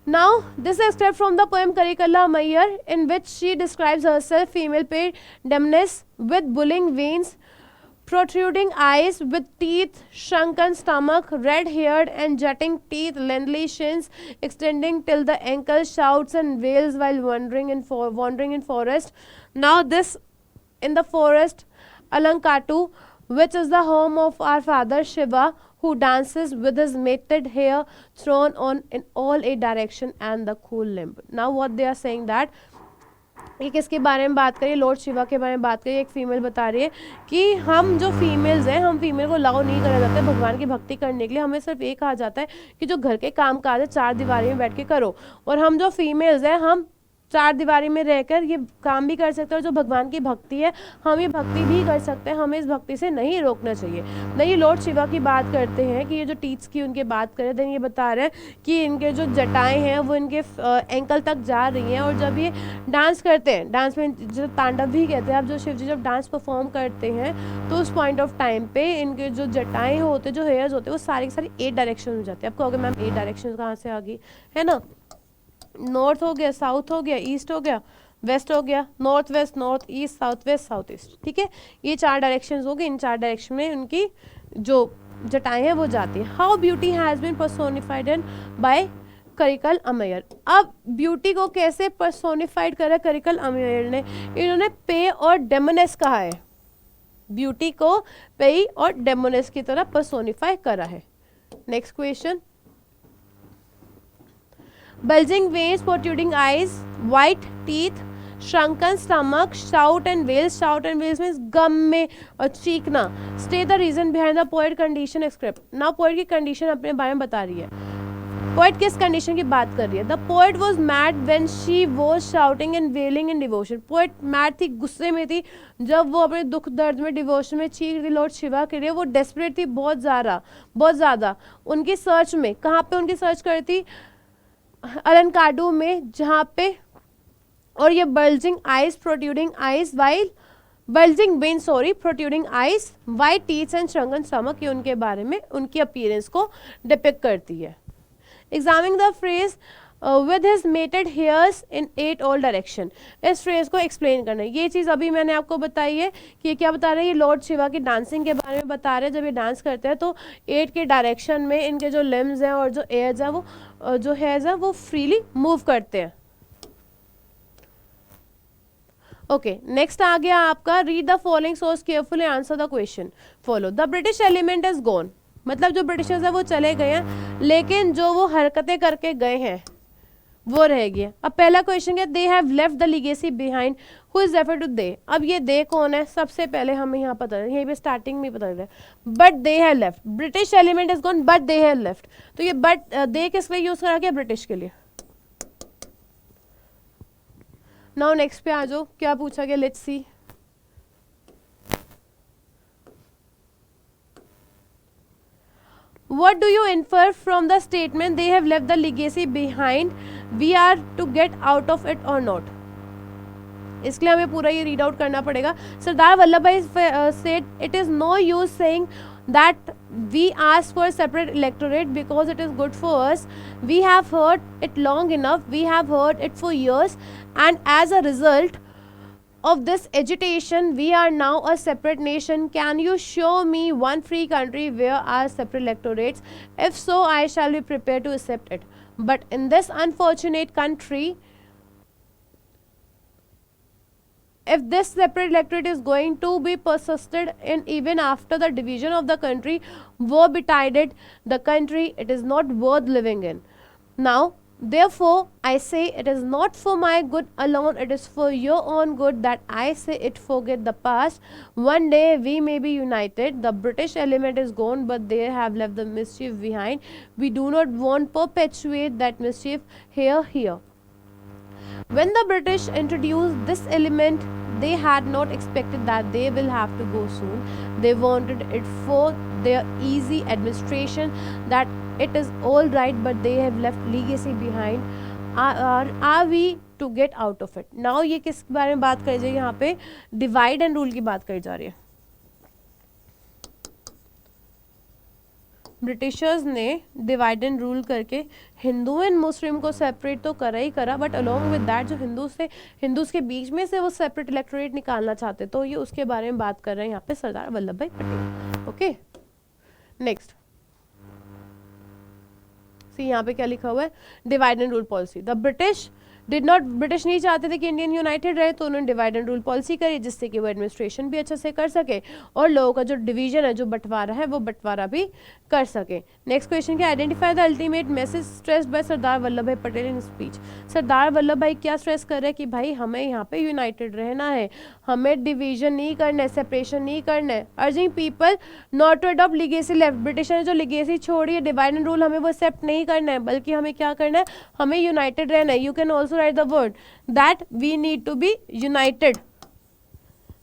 [SPEAKER 1] Now, this is extract from the poem Karikalla Mayar, in which she describes herself female paid demoness with bulging veins, protruding eyes, with teeth, shrunken stomach, red-haired and jutting teeth, lengthy shins extending till the ankle, shouts and wails while wandering in forest. Now, this in the forest Alankatu, which is the home of our father Shiva, who dances with his matted hair thrown on in all a direction and the cool limb. Now what they are saying that ये किसके बारे में बात करिए? लॉर्ड शिवा के बारे में बात करिए। एक फीमेल बता रही है कि हम जो फीमेल्स हैं, हम फीमेल को अलाउ नहीं करा जाता है भगवान की भक्ति करने के लिए। हमें सिर्फ ये कहा जाता है कि जो घर के काम काज है चार दीवारी में बैठ के करो, और हम जो फीमेल्स हैं हम चार दीवारी में रहकर ये काम भी कर सकते हैं, और जो भगवान की भक्ति है हम ये भक्ति भी कर सकते हैं, हमें इस भक्ति से नहीं रोकना चाहिए। नहीं, लॉर्ड शिवा की बात करते हैं कि ये जो टीथ्स की उनकी बात करें, देन ये बता रहे हैं कि इनके जो जटाएं हैं वो इनके एंकल तक जा रही हैं, और जब ये डांस करते हैं, डांस में जो तांडव भी कहते हैं, अब जो शिव जी जब डांस परफॉर्म करते हैं तो उस पॉइंट ऑफ टाइम पे इनके जो जटाएं होते, जो हेयर्स होते हैं, वो सारी की सारी 8 डायरेक्शन में जाते हैं। आप कहोगे मैम 8 डायरेक्शन कहाँ से आ गई, है ना? नॉर्थ हो गया, साउथ हो गया, ईस्ट हो गया, वेस्ट हो गया, north west, north east, south west, south east, ठीक है। ये 4 डायरेक्शंस हो गए, इन 4 डायरेक्शन में उनकी जो जटाएं हैं वो जाती है। How beauty has been personified by Karaikal Ammaiyar. अब ब्यूटी को कैसे पर्सोनिफाइड करा करिकल अमैयर ने? इन्होंने पे और डेमोनेस कहा है, ब्यूटी को पे और डेमोनेस की तरह पर्सोनिफाई करा है। Next question, bulging veins, protruding eyes, white teeth, shrunken stomach, shout and wails. Shout and wails means गम में और चीखना। State the reason behind the poet condition script. Now poet की condition अपने बारे में बता रही है। poet किस condition की बात कर रही है? The poet was mad when she was shouting and wailing in devotion. poet mad थी, गुस्से में थी जब वो अपने दुख दर्द में डिवोशन में चीख रही लॉर्ड शिवा के लिए। वो डेस्परेट थी बहुत ज़्यादा। उनकी सर्च में, कहाँ पे उनकी सर्च करती? अलनकाडू में, जहाँ पे, और ये bulging eyes, protruding eyes, while bulging vein, sorry, protruding eyes, white teeth and shrunken stomach, ये उनके बारे में, उनकी अपीयरेंस को डिपिक्ट करती है। Examining the phrase with his matted hairs in 8 all direction, इस फ्रेज को एक्सप्लेन करना है। ये चीज़ अभी मैंने आपको बताई है कि ये क्या बता रहे हैं, ये लॉर्ड शिवा की डांसिंग के बारे में बता रहे हैं। जब ये डांस करते हैं तो 8 के डायरेक्शन में इनके जो लिम्स हैं और जो एयर्स हैं वो जो हेयर्स हैं वो फ्रीली मूव करते हैं। ओके, नेक्स्ट आ गया आपका, read the following source carefully, answer the question follow. The British element is gone, मतलब जो ब्रिटिशर्स हैं वो चले गए हैं, लेकिन जो वो हरकतें करके गए हैं वो रह गया। अब पहला क्वेश्चन है, they have left the legacy behind, who is refer to they. अब ये दे कौन है? सबसे पहले हमें यहाँ पता है, यहीं पे स्टार्टिंग में पता है, but they have left, British element is gone but they have left. तो ये बट दे किस लिए यूज करा गया? ब्रिटिश के लिए। नाउ नेक्स्ट पे आ जाओ, क्या पूछा गया, let's see. What do you infer from the statement they have left the legacy behind? We are to get out of it or not? इसके लिए हमें पूरा ये रीड आउट करना पड़ेगा। सरदार वल्लभ भाई said it is no use saying that we ask for separate electorate because it is good for us. We have heard it long enough. We have heard it for years, and as a result of this agitation, we are now a separate nation. Can you show me one free country where are separate electorates? If so, I shall be prepared to accept it. But in this unfortunate country, if this separate electorate is going to be persisted in even after the division of the country, woe betided the country, it is not worth living in. Now, therefore, I say it is not for my good alone, it is for your own good that I say it. Forget the past. One day we may be united. The British element is gone, but they have left the mischief behind. We do not want to perpetuate that mischief here. When the British introduced this element, they had not expected that they will have to go soon. They wanted it for their easy administration, that it is all right, but they have left legacy behind. Are we to get out of it? Now ये किस बारे में बात करी जा रही है यहाँ पे? डिवाइड एंड रूल की बात करी जा रही है. ब्रिटिशर्स ने डिवाइड एंड रूल करके हिंदू एंड मुस्लिम को सेपरेट तो करा ही करा, बट अलॉन्ग विद दैट जो हिंदूज के बीच में से वो सेपरेट इलेक्टोरेट निकालना चाहते, तो ये उसके बारे में बात कर रहे हैं यहाँ पे सरदार Vallabhbhai Patel. Okay, next सी यहाँ पे क्या लिखा हुआ है? Divide and rule policy. The British नहीं चाहते थे कि इंडियन यूनाइटेड रहे, तो उन्होंने डिवाइड एंड रूल पॉलिसी करी, जिससे कि वो एडमिनिस्ट्रेशन भी अच्छे से कर सके और लोगों का जो डिवीजन है, जो बंटवारा है, वो बंटवारा भी कर सके. नेक्स्ट क्वेश्चन क्या? Identify the ultimate message stressed by Sardar Vallabhbhai Patel in speech. Sardar Vallabhbhai क्या स्ट्रेस कर रहे हैं कि भाई हमें यहाँ पे यूनाइटेड रहना है, हमें डिवीजन नहीं करना है, सेपरेशन नहीं करना है. Urging people not to adopt legacy left. Britisher ने जो लीगेसी छोड़ी है, डिवाइड एंड रूल, हमें वो एक्सेप्ट नहीं करना है, बल्कि हमें क्या करना है? हमें यूनाइटेड रहना है. You can also write the word that we need to be united.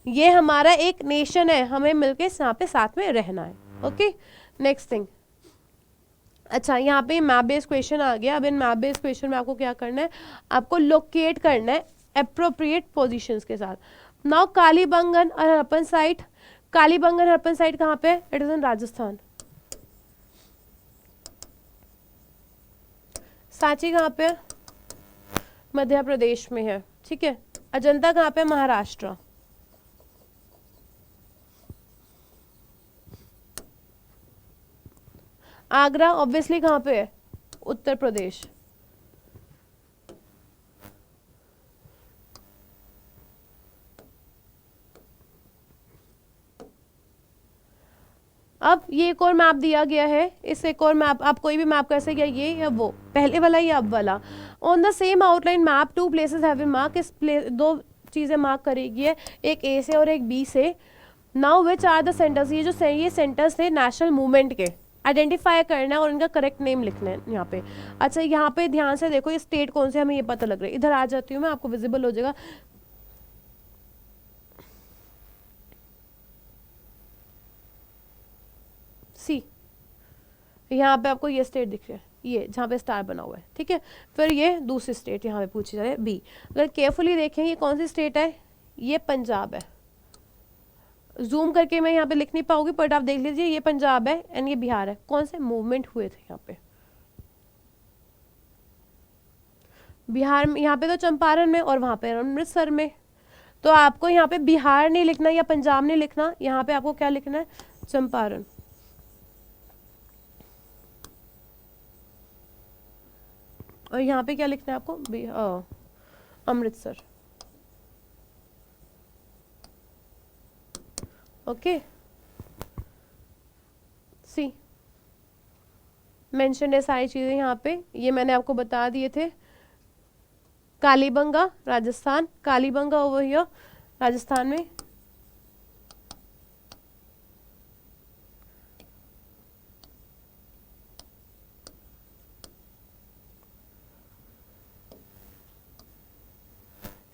[SPEAKER 1] ये हमारा एक नेशन है, हमें मिलके यहाँ पे साथ में रहना है. Okay, next thing. अच्छा, यहाँ पे मैप बेस्ड क्वेश्चन आ गया. अब इन मैप बेस्ड क्वेश्चन में आपको क्या करना है? आपको लोकेट करना है अप्रोप्रिएट पोजीशंस के साथ. नाउ कालीबंगन और हरप्पन साइट. कालीबंगन हरप्पन साइट कहाँ पे? It is in Rajasthan. Sanchi कहाँ पे? मध्य प्रदेश में है. ठीक है. अजंता कहाँ पे? महाराष्ट्र. आगरा ऑब्वियसली कहाँ पे है? उत्तर प्रदेश. अब ये एक और मैप दिया गया है. इस एक और मैप, आप कोई भी मैप कर सकते हैं, ये या वो, पहले वाला या अब वाला. On the same outline map 2 places have been marked. इस दो चीज़ें मार्क करेगी है, एक ए से और एक बी से. Now which are the centres? ये सेंटर्स थे नेशनल मूवमेंट के. आइडेंटिफाई करना है और इनका करेक्ट नेम लिखना है यहाँ पे. अच्छा, यहाँ पे ध्यान से देखो, ये स्टेट कौन से हमें ये पता लग रहा है. इधर आ जाती हूँ मैं, आपको विजिबल हो जाएगा. सी, यहाँ पे आपको ये स्टेट दिख रहा है, ये जहाँ पे स्टार बना हुआ है. ठीक है. फिर ये दूसरी स्टेट यहाँ पे पूछी जा रही है, बी. अगर केयरफुली देखें, ये कौन सी स्टेट है? ये पंजाब है. जूम करके मैं यहाँ पे लिख नहीं पाऊंगी, बट आप देख लीजिए, ये पंजाब है एंड ये बिहार है. कौन से मूवमेंट हुए थे यहाँ पे? बिहार में, यहाँ पे तो चंपारण में, और वहाँ पे अमृतसर में. तो आपको यहाँ पे बिहार नहीं लिखना या पंजाब नहीं लिखना, यहाँ पे आपको क्या लिखना है? चंपारण. और यहाँ पे क्या लिखना है आपको? अमृतसर. ओके, सी मेंशन है सारी चीज़ें यहाँ पे. ये मैंने आपको बता दिए थे. कालीबंगा राजस्थान, कालीबंगा ओवर हियर राजस्थान में.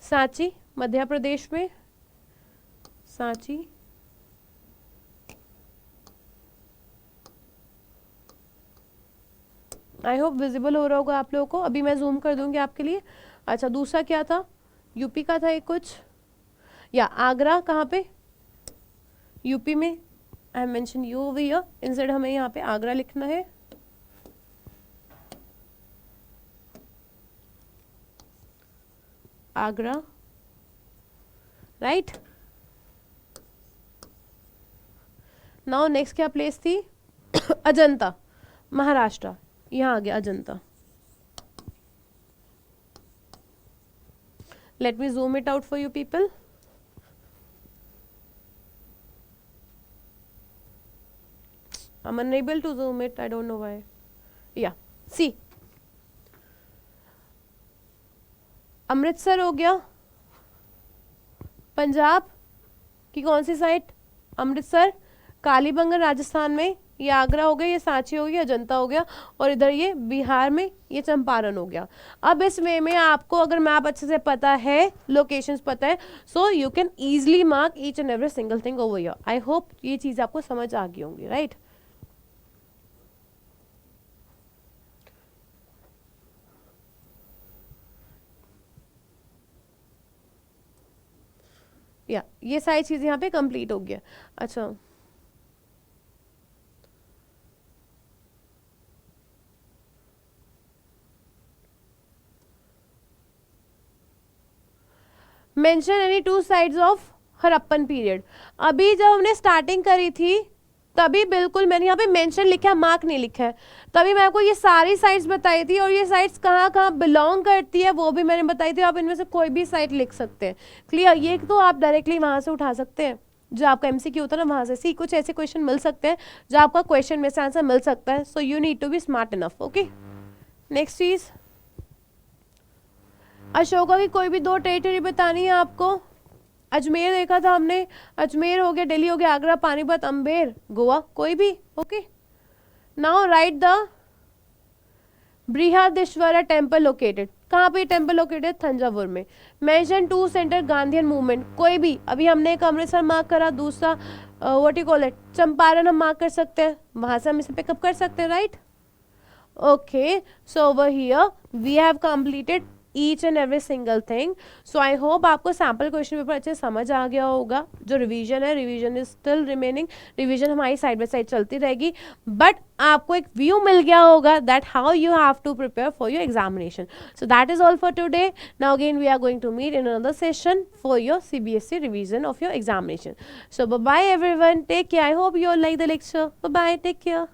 [SPEAKER 1] सांची मध्य प्रदेश में. सांची. आई होप विजिबल हो रहा होगा आप लोगों को. अभी मैं जूम कर दूंगी आपके लिए. अच्छा, दूसरा क्या था? यूपी का था एक कुछ, या आगरा कहाँ पे? यूपी में. I mention you over here. Instead हमें यहाँ पे आगरा लिखना है. आगरा, राइट. नाउ नेक्स्ट क्या प्लेस थी? अजंता, महाराष्ट्र. यहाँ आ गया Ajanta. Let me zoom it out for you people. I'm unable to zoom it. I don't know why. Yeah, see. Amritsar हो गया. पंजाब की कौन सी साइट? अमृतसर. कालीबंगन राजस्थान में, ये आगरा हो गया, ये सांची हो गया, अजंता हो गया, और इधर ये बिहार में ये चंपारण हो गया। अब इस वे में आपको अगर मैप अच्छे से पता है, लोकेशंस पता है, so you can easily mark each and every single thing over here. I hope ये चीज़ आपको समझ आ गई होंगी, राइट? या ये सारी चीज़ें यहाँ पे कंप्लीट हो गया। अच्छा, mention any two sides of Harappan period. अभी जब हमने स्टार्टिंग करी थी तभी बिल्कुल मैंने यहाँ पे मेंशन लिखा है, मार्क नहीं लिखा है। तभी मैं आपको ये सारी साइट्स बताई थी, और ये साइट्स कहाँ कहाँ बिलोंग करती है वो भी मैंने बताई थी। आप इनमें से कोई भी साइट लिख सकते हैं। क्लियर? ये तो आप डायरेक्टली वहाँ से उठा सकते हैं, जो आपका एमसीक्यू होता है ना, वहाँ से। सी कुछ ऐसे क्वेश्चन मिल सकते हैं जो आपका क्वेश्चन में से आंसर मिल सकता है। So you need to be smart enough. Okay, next चीज़, अशोका की कोई भी दो टेरिटरी बतानी है आपको। अजमेर देखा था हमने, अजमेर हो गया, दिल्ली हो गया, आगरा, पानीपत, अम्बेर, गोवा, कोई भी। Okay, now write the Brihadeshwara temple located. कहाँ पे टेम्पल लोकेटेड? तंजावुर में। Mention to centre Gandhian movement, कोई भी। अभी हमने एक अमृतसर मार्क करा, दूसरा what you call it, Champaran हम मार्क कर सकते हैं, वहां से हम इसे पिकअप कर सकते हैं, right? Okay, so over here we have completed each and every single thing. So I hope आपको सैम्पल क्वेश्चन पेपर अच्छे समझ आ गया होगा। जो रिवीजन है, revision is still remaining, revision हमारी साइड बाय साइड चलती रहेगी, बट आपको एक व्यू मिल गया होगा that how you have to prepare for your examination. So that is all for today. Now again we are going to meet in another session for your CBSE revision of your examination. So bye bye everyone, take care. I hope you all like the lecture. Bye bye, take care.